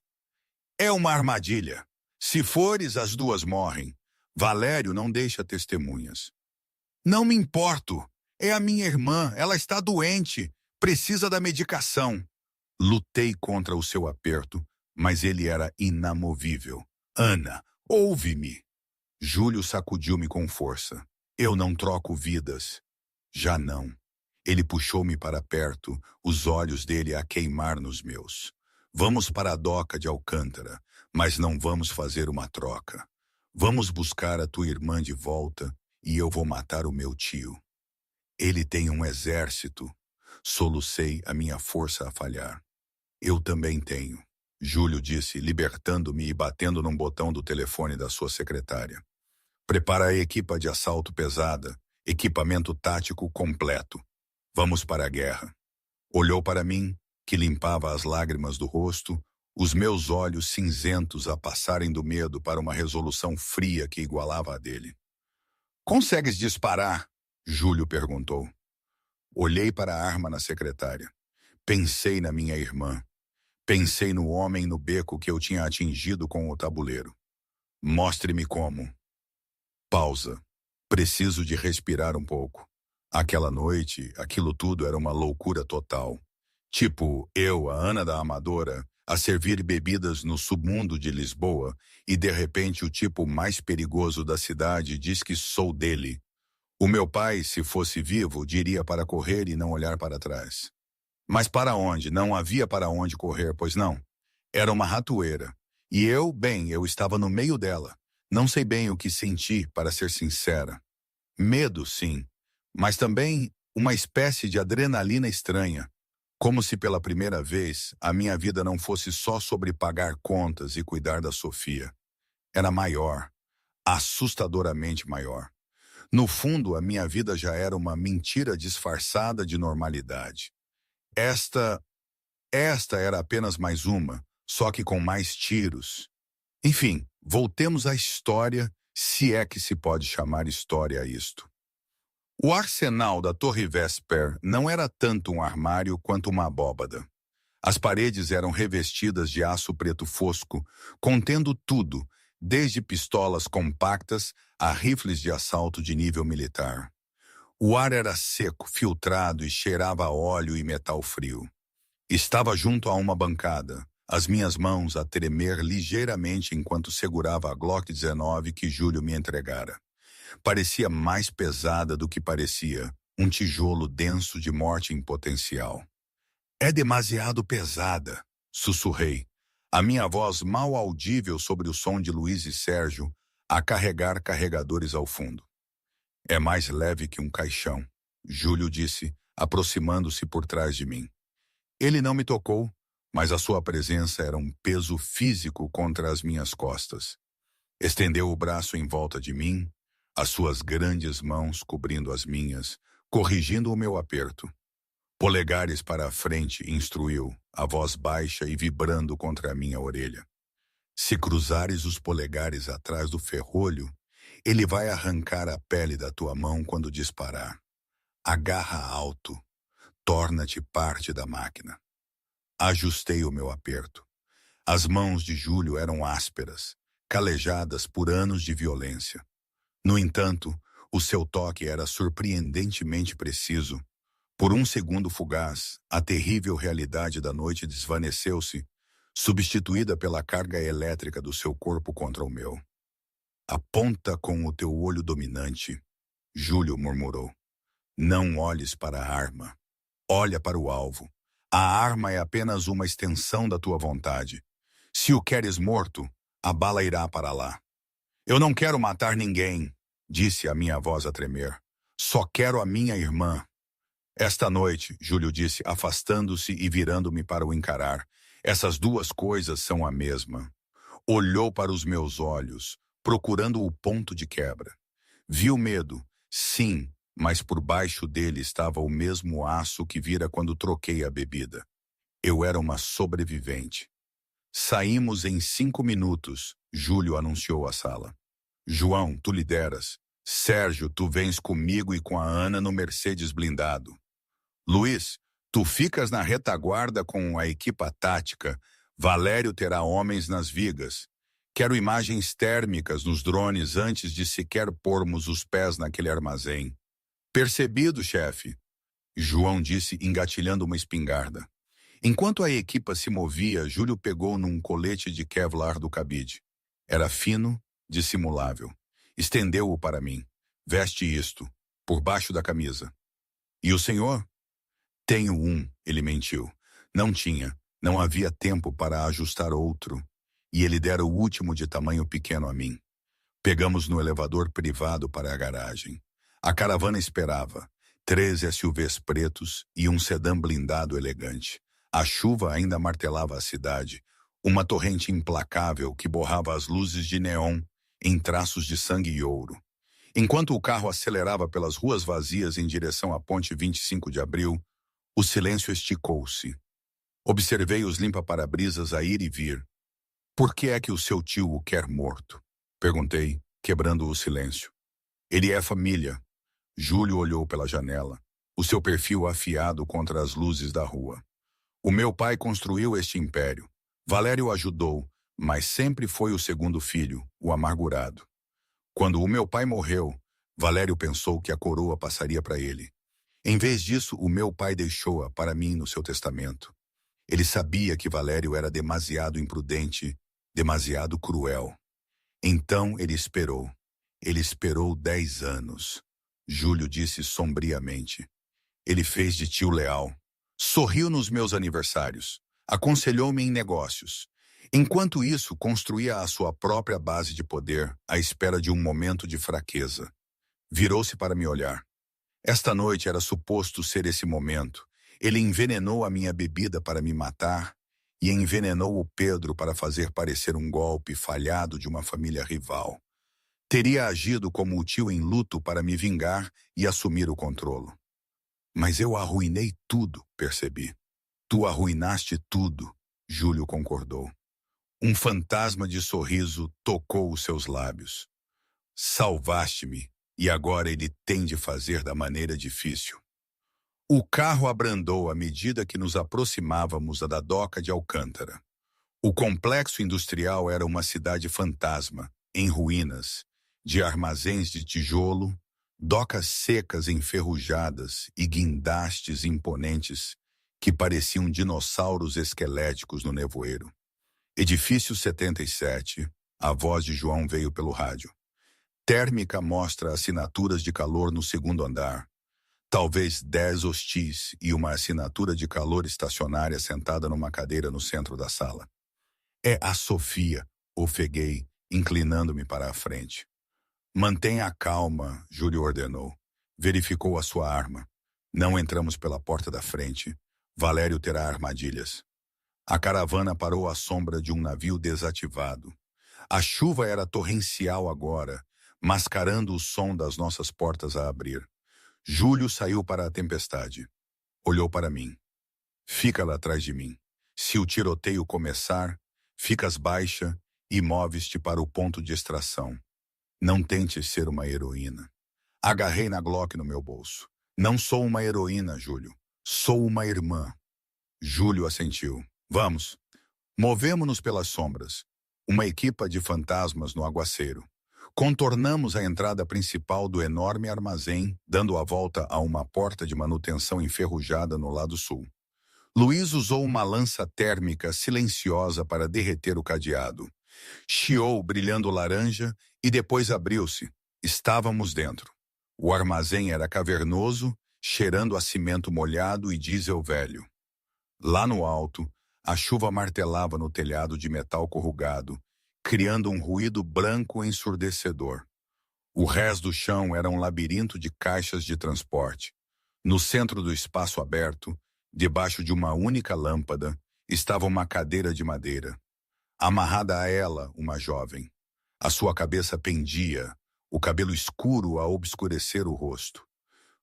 Speaker 1: É uma armadilha. Se fores, as duas morrem. Valério não deixa testemunhas. Não me importo. É a minha irmã. Ela está doente. Precisa da medicação. Lutei contra o seu aperto, mas ele era inamovível. Ana, ouve-me. Júlio sacudiu-me com força. Eu não troco vidas. Já não. Ele puxou-me para perto, os olhos dele a queimar nos meus. Vamos para a doca de Alcântara, mas não vamos fazer uma troca. Vamos buscar a tua irmã de volta e eu vou matar o meu tio. Ele tem um exército. Solucei, a minha força a falhar. Eu também tenho, Júlio disse, libertando-me e batendo num botão do telefone da sua secretária. Prepara a equipa de assalto pesada, equipamento tático completo. Vamos para a guerra. Olhou para mim, que limpava as lágrimas do rosto, os meus olhos cinzentos a passarem do medo para uma resolução fria que igualava a dele. Consegues disparar? Júlio perguntou. Olhei para a arma na secretária. Pensei na minha irmã. Pensei no homem no beco que eu tinha atingido com o tabuleiro. Mostre-me como. Pausa. Preciso de respirar um pouco. Aquela noite, aquilo tudo era uma loucura total. Tipo, eu, a Ana da Amadora, a servir bebidas no submundo de Lisboa e de repente o tipo mais perigoso da cidade diz que sou dele. O meu pai, se fosse vivo, diria para correr e não olhar para trás. Mas para onde? Não havia para onde correr, pois não. Era uma ratoeira. E eu estava no meio dela. Não sei bem o que senti, para ser sincera. Medo, sim. Mas também uma espécie de adrenalina estranha. Como se pela primeira vez a minha vida não fosse só sobre pagar contas e cuidar da Sofia. Era maior. Assustadoramente maior. No fundo, a minha vida já era uma mentira disfarçada de normalidade. Esta era apenas mais uma, só que com mais tiros. Enfim, voltemos à história, se é que se pode chamar história a isto. O arsenal da Torre Vesper não era tanto um armário quanto uma abóbada. As paredes eram revestidas de aço preto fosco, contendo tudo, desde pistolas compactas a rifles de assalto de nível militar. O ar era seco, filtrado e cheirava a óleo e metal frio. Estava junto a uma bancada, as minhas mãos a tremer ligeiramente enquanto segurava a Glock 19 que Júlio me entregara. Parecia mais pesada do que parecia, um tijolo denso de morte em potencial. É demasiado pesada, sussurrei, a minha voz mal audível sobre o som de Luiz e Sérgio a carregar carregadores ao fundo. É mais leve que um caixão, Júlio disse, aproximando-se por trás de mim. Ele não me tocou, mas a sua presença era um peso físico contra as minhas costas. Estendeu o braço em volta de mim, as suas grandes mãos cobrindo as minhas, corrigindo o meu aperto. Polegares para a frente, instruiu, a voz baixa e vibrando contra a minha orelha. Se cruzares os polegares atrás do ferrolho, ele vai arrancar a pele da tua mão quando disparar. Agarra alto, torna-te parte da máquina. Ajustei o meu aperto. As mãos de Júlio eram ásperas, calejadas por anos de violência. No entanto, o seu toque era surpreendentemente preciso. Por um segundo fugaz, a terrível realidade da noite desvaneceu-se, substituída pela carga elétrica do seu corpo contra o meu. Aponta com o teu olho dominante, Júlio murmurou. Não olhes para a arma. Olha para o alvo. A arma é apenas uma extensão da tua vontade. Se o queres morto, a bala irá para lá. Eu não quero matar ninguém, disse a minha voz a tremer. Só quero a minha irmã. Esta noite, Júlio disse, afastando-se e virando-me para o encarar. Essas duas coisas são a mesma. Olhou para os meus olhos, procurando o ponto de quebra. Viu medo, sim, mas por baixo dele estava o mesmo aço que vira quando troquei a bebida. Eu era uma sobrevivente. Saímos em 5 minutos, Júlio anunciou à sala. João, tu lideras. Sérgio, tu vens comigo e com a Ana no Mercedes blindado. Luiz, tu ficas na retaguarda com a equipa tática. Valério terá homens nas vigas. Quero imagens térmicas nos drones antes de sequer pormos os pés naquele armazém. Percebido, chefe, João disse, engatilhando uma espingarda. Enquanto a equipa se movia, Júlio pegou num colete de Kevlar do cabide. Era fino, dissimulável. Estendeu-o para mim. Veste isto, por baixo da camisa. E o senhor? Tenho um, ele mentiu. Não tinha, não havia tempo para ajustar outro. E ele dera o último de tamanho pequeno a mim. Pegamos no elevador privado para a garagem. A caravana esperava. 3 SUVs pretos e um sedã blindado elegante. A chuva ainda martelava a cidade, uma torrente implacável que borrava as luzes de neon em traços de sangue e ouro. Enquanto o carro acelerava pelas ruas vazias em direção à ponte 25 de abril, o silêncio esticou-se. Observei os limpa-parabrisas a ir e vir. Por que é que o seu tio o quer morto? Perguntei, quebrando o silêncio. Ele é família. Júlio olhou pela janela, o seu perfil afiado contra as luzes da rua. O meu pai construiu este império. Valério ajudou, mas sempre foi o segundo filho, o amargurado. Quando o meu pai morreu, Valério pensou que a coroa passaria para ele. Em vez disso, o meu pai deixou-a para mim no seu testamento. Ele sabia que Valério era demasiado imprudente, demasiado cruel. Então ele esperou. Ele esperou 10 anos. Júlio disse sombriamente. Ele fez de tio leal. Sorriu nos meus aniversários. Aconselhou-me em negócios. Enquanto isso, construía a sua própria base de poder, à espera de um momento de fraqueza. Virou-se para me olhar. Esta noite era suposto ser esse momento. Ele envenenou a minha bebida para me matar e envenenou o Pedro para fazer parecer um golpe falhado de uma família rival. Teria agido como o tio em luto para me vingar e assumir o controle. Mas eu arruinei tudo, percebi. Tu arruinaste tudo, Júlio concordou. Um fantasma de sorriso tocou os seus lábios. Salvaste-me, e agora ele tem de fazer da maneira difícil. O carro abrandou à medida que nos aproximávamos da doca de Alcântara. O complexo industrial era uma cidade fantasma, em ruínas, de armazéns de tijolo, docas secas enferrujadas e guindastes imponentes que pareciam dinossauros esqueléticos no nevoeiro. Edifício 77, a voz de João veio pelo rádio. Térmica mostra assinaturas de calor no 2º andar. Talvez 10 hostis e uma assinatura de calor estacionária sentada numa cadeira no centro da sala. É a Sofia, ofeguei, inclinando-me para a frente. Mantenha a calma, Júlio ordenou. Verificou a sua arma. Não entramos pela porta da frente. Valério terá armadilhas. A caravana parou à sombra de um navio desativado. A chuva era torrencial agora, mascarando o som das nossas portas a abrir. Júlio saiu para a tempestade. Olhou para mim. Fica lá atrás de mim. Se o tiroteio começar, ficas baixa e moves-te para o ponto de extração. Não tentes ser uma heroína. Agarrei na Glock no meu bolso. Não sou uma heroína, Júlio. Sou uma irmã. Júlio assentiu. Vamos. Movemo-nos pelas sombras. Uma equipa de fantasmas no aguaceiro. Contornamos a entrada principal do enorme armazém, dando a volta a uma porta de manutenção enferrujada no lado sul. Luiz usou uma lança térmica silenciosa para derreter o cadeado. Chiou brilhando laranja e depois abriu-se. Estávamos dentro. O armazém era cavernoso, cheirando a cimento molhado e diesel velho. Lá no alto, a chuva martelava no telhado de metal corrugado, criando um ruído branco ensurdecedor. O resto do chão era um labirinto de caixas de transporte. No centro do espaço aberto, debaixo de uma única lâmpada, estava uma cadeira de madeira. Amarrada a ela, uma jovem. A sua cabeça pendia, o cabelo escuro a obscurecer o rosto.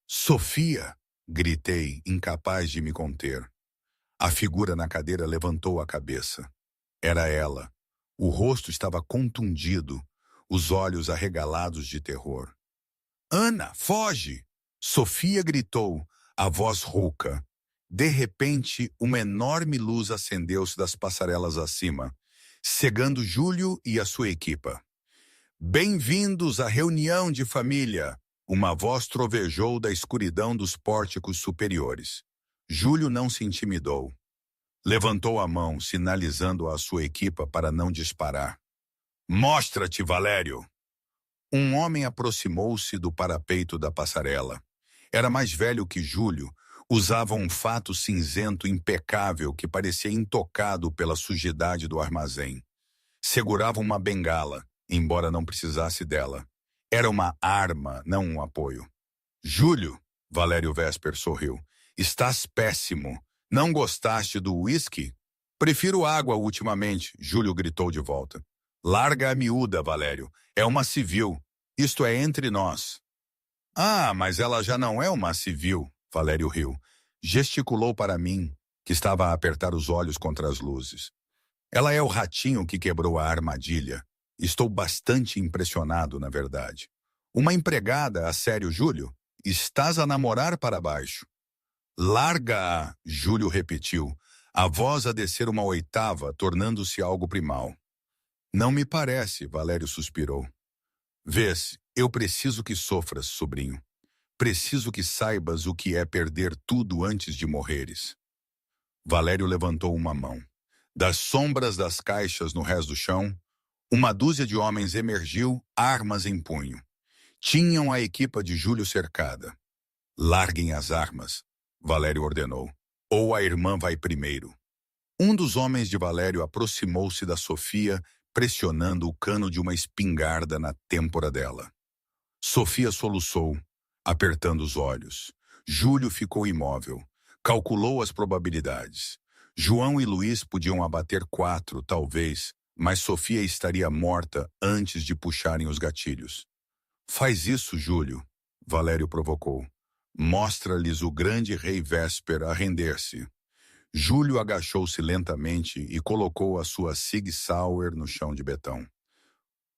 Speaker 1: Sofia! Gritei, incapaz de me conter. A figura na cadeira levantou a cabeça. Era ela. O rosto estava contundido, os olhos arregalados de terror. Ana, foge! Sofia gritou, a voz rouca. De repente, uma enorme luz acendeu-se das passarelas acima, cegando Júlio e a sua equipa. Bem-vindos à reunião de família! Uma voz trovejou da escuridão dos pórticos superiores. Júlio não se intimidou. Levantou a mão, sinalizando à sua equipa para não disparar. Mostra-te, Valério! Um homem aproximou-se do parapeito da passarela. Era mais velho que Júlio, usava um fato cinzento impecável que parecia intocado pela sujidade do armazém. Segurava uma bengala, embora não precisasse dela. Era uma arma, não um apoio. Júlio, Valério Vesper sorriu, estás péssimo. Não gostaste do uísque? Prefiro água ultimamente, Júlio gritou de volta. Larga a miúda, Valério. É uma civil. Isto é entre nós. Ah, mas ela já não é uma civil, Valério riu. Gesticulou para mim, que estava a apertar os olhos contra as luzes. Ela é o ratinho que quebrou a armadilha. Estou bastante impressionado, na verdade. Uma empregada, a sério, Júlio? Estás a namorar para baixo. Larga-a, Júlio repetiu, a voz a descer uma oitava, tornando-se algo primal. Não me parece, Valério suspirou. Vês, eu preciso que sofras, sobrinho. Preciso que saibas o que é perder tudo antes de morreres. Valério levantou uma mão. Das sombras das caixas no rés do chão, uma dúzia de homens emergiu, armas em punho. Tinham a equipa de Júlio cercada. Larguem as armas, Valério ordenou, ou a irmã vai primeiro. Um dos homens de Valério aproximou-se da Sofia, pressionando o cano de uma espingarda na têmpora dela. Sofia soluçou, apertando os olhos. Júlio ficou imóvel. Calculou as probabilidades. João e Luiz podiam abater 4, talvez, mas Sofia estaria morta antes de puxarem os gatilhos. Faz isso, Júlio, Valério provocou. Mostra-lhes o grande rei Vesper a render-se. Júlio agachou-se lentamente e colocou a sua Sig Sauer no chão de betão.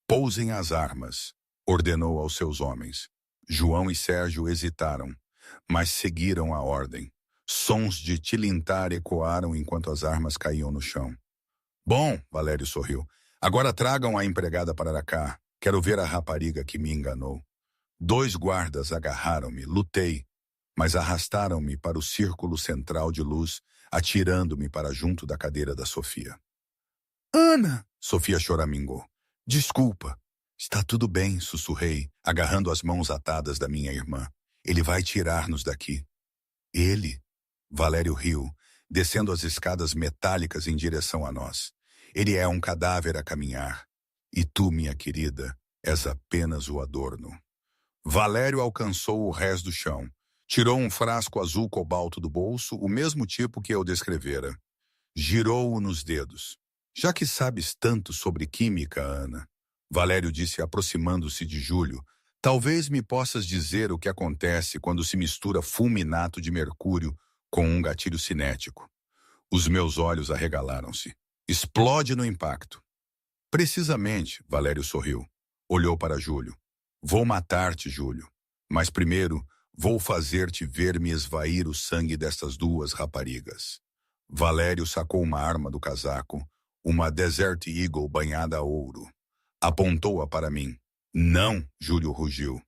Speaker 1: Pousem as armas, ordenou aos seus homens. João e Sérgio hesitaram, mas seguiram a ordem. Sons de tilintar ecoaram enquanto as armas caíam no chão. Bom, Valério sorriu. Agora tragam a empregada para cá. Quero ver a rapariga que me enganou. 2 guardas agarraram-me, lutei, mas arrastaram-me para o círculo central de luz, atirando-me para junto da cadeira da Sofia. Ana! Sofia choramingou. Desculpa. Está tudo bem, sussurrei, agarrando as mãos atadas da minha irmã. Ele vai tirar-nos daqui. Ele? Valério riu, descendo as escadas metálicas em direção a nós. Ele é um cadáver a caminhar. E tu, minha querida, és apenas o adorno. Valério alcançou o rés do chão. Tirou um frasco azul cobalto do bolso, o mesmo tipo que eu descrevera. Girou-o nos dedos. Já que sabes tanto sobre química, Ana, Valério disse aproximando-se de Júlio, talvez me possas dizer o que acontece quando se mistura fulminato de mercúrio com um gatilho cinético. Os meus olhos arregalaram-se. Explode no impacto. Precisamente, Valério sorriu. Olhou para Júlio. Vou matar-te, Júlio. Mas primeiro, vou fazer-te ver-me esvair o sangue destas duas raparigas. Valério sacou uma arma do casaco, uma Desert Eagle banhada a ouro. Apontou-a para mim. Não, Júlio rugiu.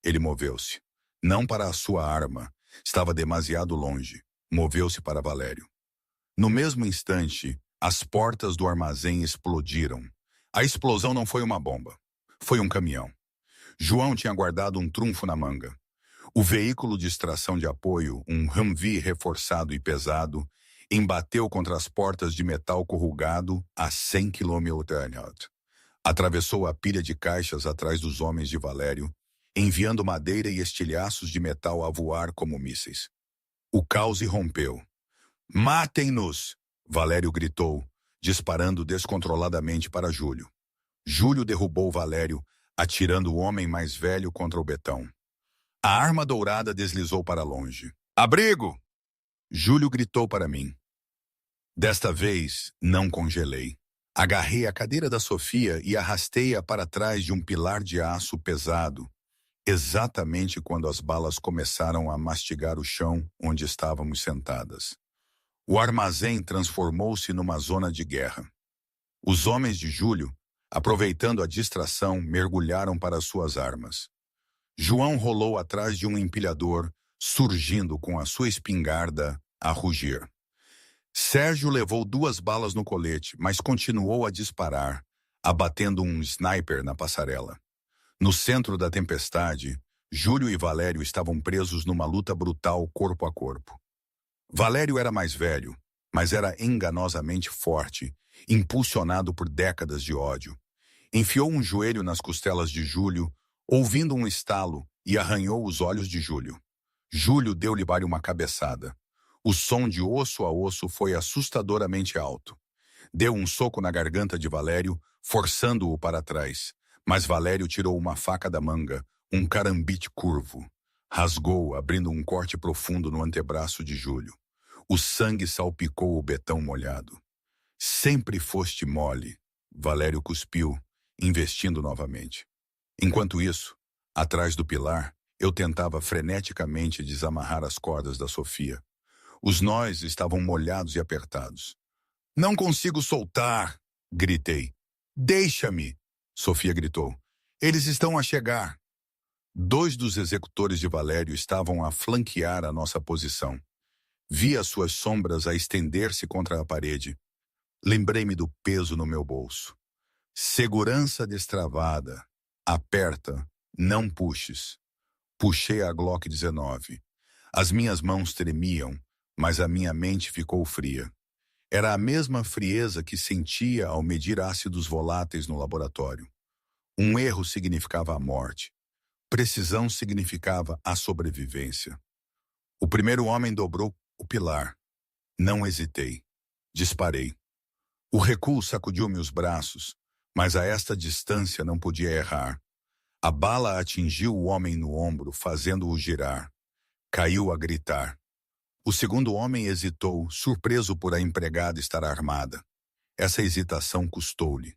Speaker 1: Ele moveu-se. Não para a sua arma. Estava demasiado longe. Moveu-se para Valério. No mesmo instante, as portas do armazém explodiram. A explosão não foi uma bomba. Foi um caminhão. João tinha guardado um trunfo na manga. O veículo de extração de apoio, um Humvee reforçado e pesado, embateu contra as portas de metal corrugado a 100 km/h. Atravessou a pilha de caixas atrás dos homens de Valério, enviando madeira e estilhaços de metal a voar como mísseis. O caos irrompeu. Matem-nos! Valério gritou, disparando descontroladamente para Júlio. Júlio derrubou Valério, atirando o homem mais velho contra o betão. A arma dourada deslizou para longe. Abrigo! Júlio gritou para mim. Desta vez, não congelei. Agarrei a cadeira da Sofia e arrastei-a para trás de um pilar de aço pesado, exatamente quando as balas começaram a mastigar o chão onde estávamos sentadas. O armazém transformou-se numa zona de guerra. Os homens de Júlio, aproveitando a distração, mergulharam para suas armas. João rolou atrás de um empilhador, surgindo com a sua espingarda a rugir. Sérgio levou 2 balas no colete, mas continuou a disparar, abatendo um sniper na passarela. No centro da tempestade, Júlio e Valério estavam presos numa luta brutal corpo a corpo. Valério era mais velho, mas era enganosamente forte, impulsionado por décadas de ódio. Enfiou um joelho nas costelas de Júlio, ouvindo um estalo, e arranhou os olhos de Júlio. Júlio deu-lhe uma cabeçada. O som de osso a osso foi assustadoramente alto. Deu um soco na garganta de Valério, forçando-o para trás. Mas Valério tirou uma faca da manga, um carambite curvo. Rasgou, abrindo um corte profundo no antebraço de Júlio. O sangue salpicou o betão molhado. Sempre foste mole, Valério cuspiu, investindo novamente. Enquanto isso, atrás do pilar, eu tentava freneticamente desamarrar as cordas da Sofia. Os nós estavam molhados e apertados. Não consigo soltar, gritei. Deixa-me, Sofia gritou. Eles estão a chegar. 2 dos executores de Valério estavam a flanquear a nossa posição. Vi as suas sombras a estender-se contra a parede. Lembrei-me do peso no meu bolso. Segurança destravada. Aperta, não puxes. Puxei a Glock 19. As minhas mãos tremiam, mas a minha mente ficou fria. Era a mesma frieza que sentia ao medir ácidos voláteis no laboratório. Um erro significava a morte. Precisão significava a sobrevivência. O primeiro homem dobrou o pilar. Não hesitei. Disparei. O recuo sacudiu-me os braços, mas a esta distância não podia errar. A bala atingiu o homem no ombro, fazendo-o girar. Caiu a gritar. O segundo homem hesitou, surpreso por a empregada estar armada. Essa hesitação custou-lhe.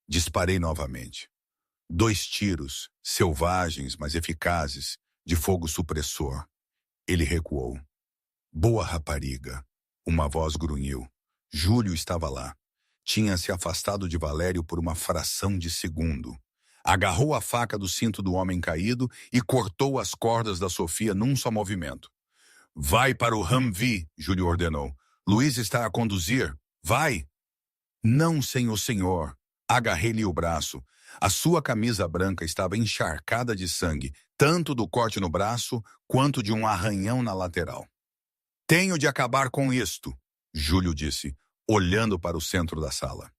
Speaker 1: Disparei novamente. 2 tiros, selvagens, mas eficazes, de fogo supressor. Ele recuou. Boa rapariga. Uma voz grunhiu. Júlio estava lá. Tinha se afastado de Valério por uma fração de segundo. Agarrou a faca do cinto do homem caído e cortou as cordas da Sofia num só movimento. Vai para o Humvee, Júlio ordenou. Luiz está a conduzir. Vai! Não, sem o senhor. Agarrei-lhe o braço. A sua camisa branca estava encharcada de sangue, tanto do corte no braço quanto de um arranhão na lateral. Tenho de acabar com isto, Júlio disse, olhando para o centro da sala.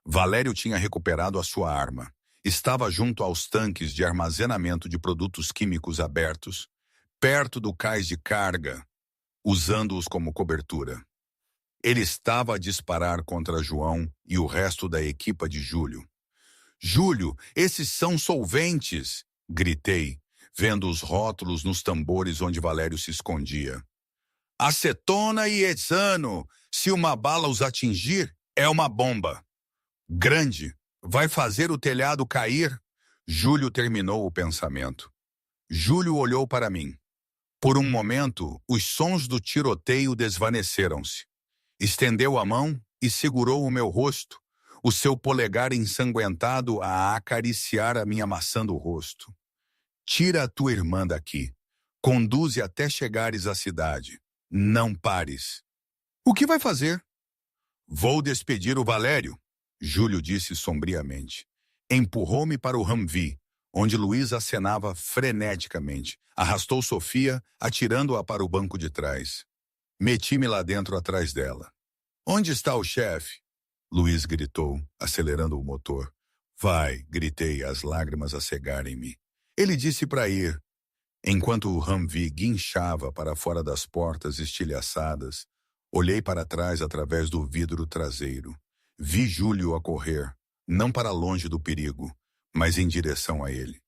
Speaker 1: Valério tinha recuperado a sua arma. Estava junto aos tanques de armazenamento de produtos químicos abertos, perto do cais de carga, usando-os como cobertura. Ele estava a disparar contra João e o resto da equipa de Júlio. Júlio, esses são solventes! Gritei, vendo os rótulos nos tambores onde Valério se escondia. Acetona e hexano! Se uma bala os atingir, é uma bomba. Grande, vai fazer o telhado cair? Júlio terminou o pensamento. Júlio olhou para mim. Por um momento, os sons do tiroteio desvaneceram-se. Estendeu a mão e segurou o meu rosto, o seu polegar ensanguentado a acariciar a minha maçã do rosto. Tira a tua irmã daqui. Conduze até chegares à cidade. Não pares. O que vai fazer? Vou despedir o Valério, Júlio disse sombriamente. Empurrou-me para o Humvee, onde Luiz acenava freneticamente. Arrastou Sofia, atirando-a para o banco de trás. Meti-me lá dentro atrás dela. Onde está o chefe? Luiz gritou, acelerando o motor. Vai, gritei, as lágrimas a cegarem-me. Ele disse para ir. Enquanto o Humvee guinchava para fora das portas estilhaçadas, olhei para trás através do vidro traseiro. Vi Júlio a correr, não para longe do perigo, mas em direção a ele.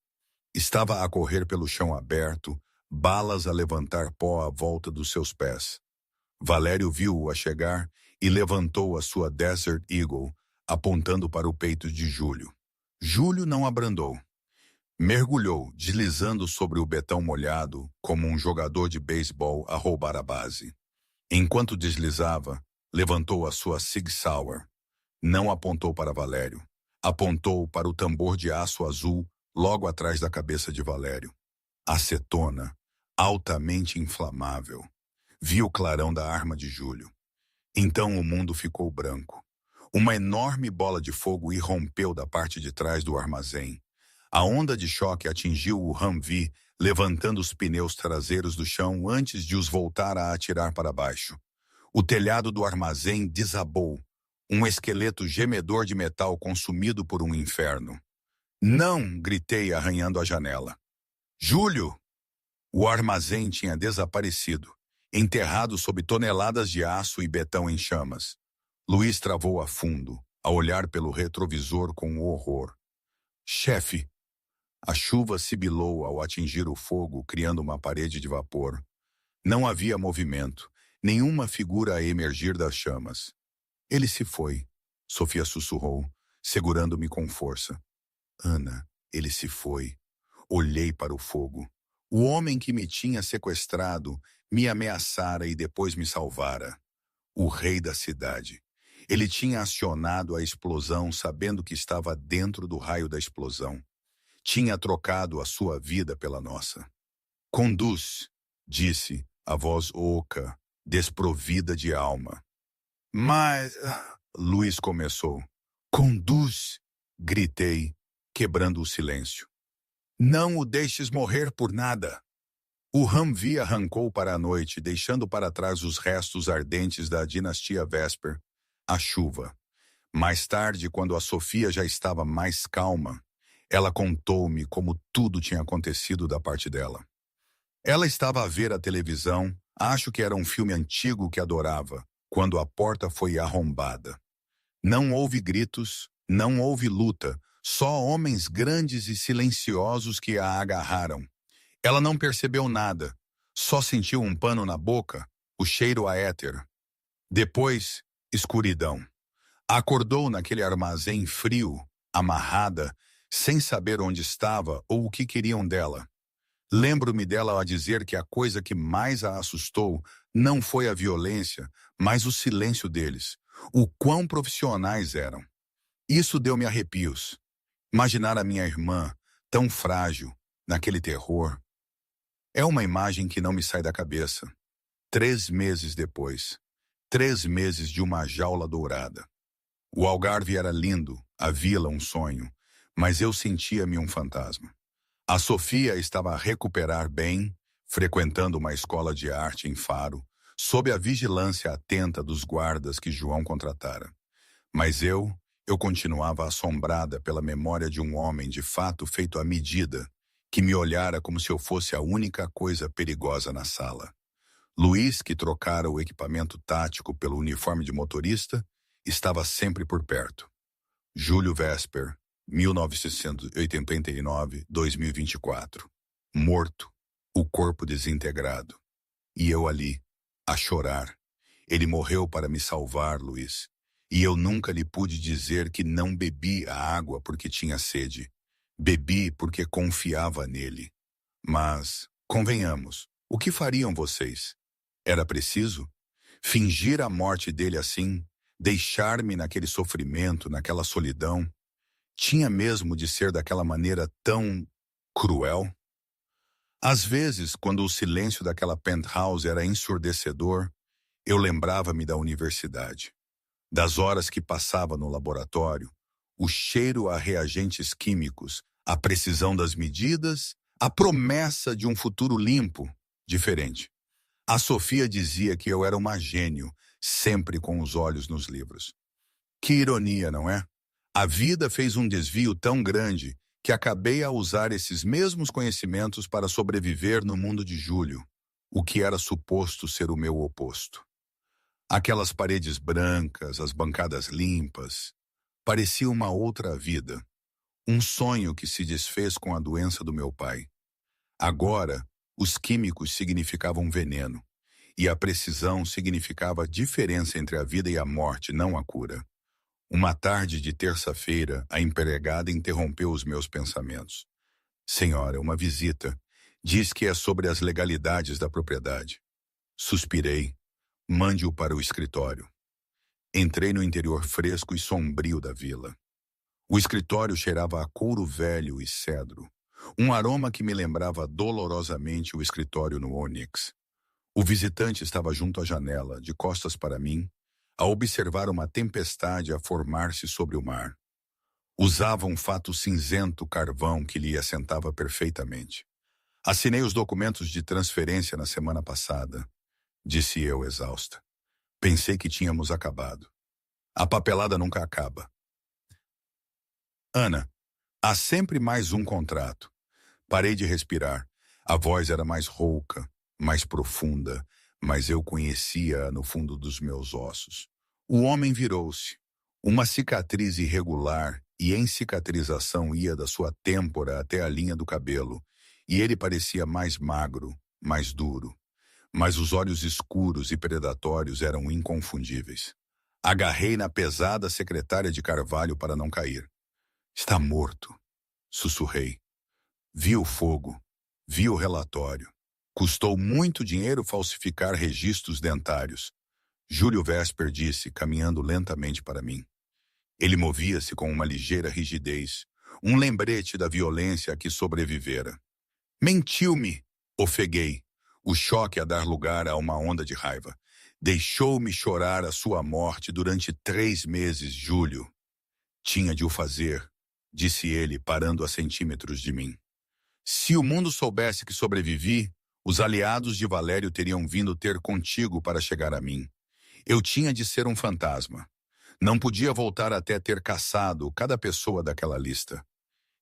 Speaker 1: Estava a correr pelo chão aberto, balas a levantar pó à volta dos seus pés. Valério viu-o a chegar e levantou a sua Desert Eagle, apontando para o peito de Júlio. Júlio não abrandou. Mergulhou, deslizando sobre o betão molhado, como um jogador de beisebol a roubar a base. Enquanto deslizava, levantou a sua Sig Sauer. Não apontou para Valério. Apontou para o tambor de aço azul logo atrás da cabeça de Valério. Acetona, altamente inflamável. Vi o clarão da arma de Júlio. Então o mundo ficou branco. Uma enorme bola de fogo irrompeu da parte de trás do armazém. A onda de choque atingiu o Humvee, levantando os pneus traseiros do chão antes de os voltar a atirar para baixo. O telhado do armazém desabou, um esqueleto gemedor de metal consumido por um inferno. Não! Gritei, arranhando a janela. Júlio! O armazém tinha desaparecido, enterrado sob toneladas de aço e betão em chamas. Luiz travou a fundo, a olhar pelo retrovisor com horror. Chefe! A chuva sibilou ao atingir o fogo, criando uma parede de vapor. Não havia movimento, nenhuma figura a emergir das chamas. Ele se foi, Sofia sussurrou, segurando-me com força. Ana, ele se foi. Olhei para o fogo. O homem que me tinha sequestrado me ameaçara e depois me salvara. O rei da cidade. Ele tinha acionado a explosão sabendo que estava dentro do raio da explosão. Tinha trocado a sua vida pela nossa. Conduz, disse, a voz oca, desprovida de alma. Mas... Luiz começou. Conduz, gritei, quebrando o silêncio. Não o deixes morrer por nada. O Humvee arrancou para a noite, deixando para trás os restos ardentes da dinastia Vesper, a chuva. Mais tarde, quando a Sofia já estava mais calma, ela contou-me como tudo tinha acontecido da parte dela. Ela estava a ver a televisão, acho que era um filme antigo que adorava, quando a porta foi arrombada. Não houve gritos, não houve luta, só homens grandes e silenciosos que a agarraram. Ela não percebeu nada, só sentiu um pano na boca, o cheiro a éter. Depois, escuridão. Acordou naquele armazém frio, amarrada, sem saber onde estava ou o que queriam dela. Lembro-me dela a dizer que a coisa que mais a assustou não foi a violência, mas o silêncio deles, o quão profissionais eram. Isso deu-me arrepios. Imaginar a minha irmã, tão frágil, naquele terror. É uma imagem que não me sai da cabeça. 3 meses depois. 3 meses de uma jaula dourada. O Algarve era lindo, a vila um sonho, mas eu sentia-me um fantasma. A Sofia estava a recuperar bem, frequentando uma escola de arte em Faro, sob a vigilância atenta dos guardas que João contratara. Mas eu continuava assombrada pela memória de um homem de fato feito à medida, que me olhara como se eu fosse a única coisa perigosa na sala. Luiz, que trocara o equipamento tático pelo uniforme de motorista, estava sempre por perto. Júlio Vesper, 1989-2024. Morto, o corpo desintegrado. E eu ali, a chorar. Ele morreu para me salvar, Luiz. E eu nunca lhe pude dizer que não bebi a água porque tinha sede. Bebi porque confiava nele. Mas, convenhamos, o que fariam vocês? Era preciso? Fingir a morte dele assim? Deixar-me naquele sofrimento, naquela solidão? Tinha mesmo de ser daquela maneira tão cruel? Às vezes, quando o silêncio daquela penthouse era ensurdecedor, eu lembrava-me da universidade, das horas que passava no laboratório, o cheiro a reagentes químicos, a precisão das medidas, a promessa de um futuro limpo, diferente. A Sofia dizia que eu era uma gênio, sempre com os olhos nos livros. Que ironia, não é? A vida fez um desvio tão grande que acabei a usar esses mesmos conhecimentos para sobreviver no mundo de Júlio, o que era suposto ser o meu oposto. Aquelas paredes brancas, as bancadas limpas, parecia uma outra vida, um sonho que se desfez com a doença do meu pai. Agora, os químicos significavam veneno, e a precisão significava a diferença entre a vida e a morte, não a cura. Uma tarde de terça-feira, a empregada interrompeu os meus pensamentos. Senhora, uma visita. Diz que é sobre as legalidades da propriedade. Suspirei. Mande-o para o escritório. Entrei no interior fresco e sombrio da vila. O escritório cheirava a couro velho e cedro, um aroma que me lembrava dolorosamente o escritório no Onyx. O visitante estava junto à janela, de costas para mim, a observar uma tempestade a formar-se sobre o mar. Usava um fato cinzento carvão que lhe assentava perfeitamente. Assinei os documentos de transferência na semana passada, disse eu, exausta. Pensei que tínhamos acabado. A papelada nunca acaba. Ana, há sempre mais um contrato. Parei de respirar. A voz era mais rouca, mais profunda, mas eu conhecia-a no fundo dos meus ossos. O homem virou-se. Uma cicatriz irregular e em cicatrização ia da sua têmpora até a linha do cabelo, e ele parecia mais magro, mais duro. Mas os olhos escuros e predatórios eram inconfundíveis. Agarrei na pesada secretária de Carvalho para não cair. Está morto, sussurrei. Vi o fogo, vi o relatório. Custou muito dinheiro falsificar registros dentários. Júlio Vesper disse, caminhando lentamente para mim. Ele movia-se com uma ligeira rigidez, um lembrete da violência a que sobrevivera. Mentiu-me, ofeguei, o choque a dar lugar a uma onda de raiva. Deixou-me chorar a sua morte durante 3 meses, Júlio. Tinha de o fazer, disse ele, parando a centímetros de mim. Se o mundo soubesse que sobrevivi, os aliados de Valério teriam vindo ter contigo para chegar a mim. Eu tinha de ser um fantasma. Não podia voltar até ter caçado cada pessoa daquela lista.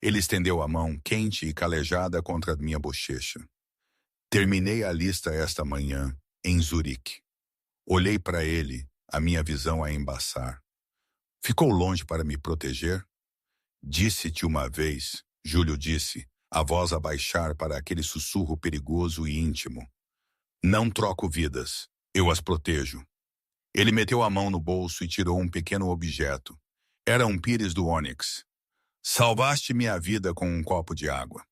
Speaker 1: Ele estendeu a mão, quente e calejada, contra a minha bochecha. Terminei a lista esta manhã, em Zurique. Olhei para ele, a minha visão a embaçar. Ficou longe para me proteger? Disse-te uma vez, Júlio disse, a voz a baixar para aquele sussurro perigoso e íntimo. Não troco vidas, eu as protejo. Ele meteu a mão no bolso e tirou um pequeno objeto. Era um pires do Onyx. Salvaste minha vida com um copo de água.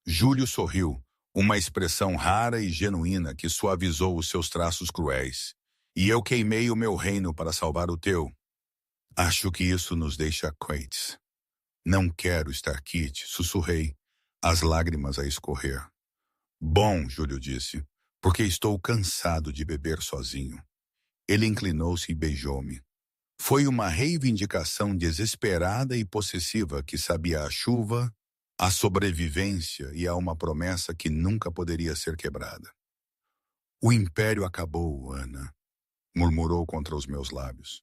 Speaker 1: Júlio sorriu, uma expressão rara e genuína que suavizou os seus traços cruéis. E eu queimei o meu reino para salvar o teu. Acho que isso nos deixa quates. Não quero estar quite, sussurrei, as lágrimas a escorrer. Bom, Júlio disse, porque estou cansado de beber sozinho. Ele inclinou-se e beijou-me. Foi uma reivindicação desesperada e possessiva que sabia a chuva, a sobrevivência e a uma promessa que nunca poderia ser quebrada. O império acabou, Ana, murmurou contra os meus lábios.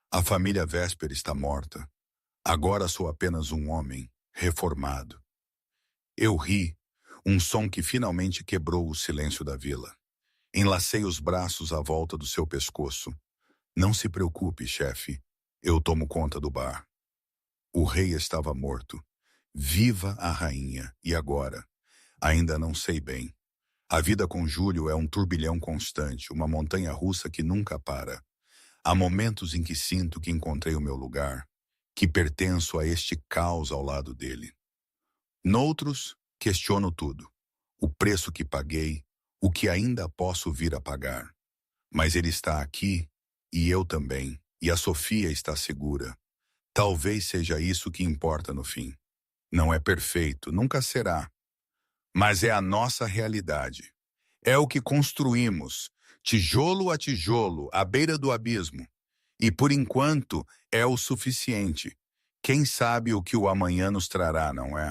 Speaker 1: A família Vesper está morta. Agora sou apenas um homem, reformado. Eu ri, um som que finalmente quebrou o silêncio da vila. Enlacei os braços à volta do seu pescoço. Não se preocupe, chefe. Eu tomo conta do bar. O rei estava morto. Viva a rainha. E agora? Ainda não sei bem. A vida com Júlio é um turbilhão constante, uma montanha-russa que nunca para. Há momentos em que sinto que encontrei o meu lugar, que pertenço a este caos ao lado dele. Noutros, questiono tudo. O preço que paguei, o que ainda posso vir a pagar. Mas ele está aqui, e eu também, e a Sofia está segura. Talvez seja isso que importa no fim. Não é perfeito, nunca será. Mas é a nossa realidade. É o que construímos, tijolo a tijolo, à beira do abismo. E por enquanto é o suficiente. Quem sabe o que o amanhã nos trará, não é?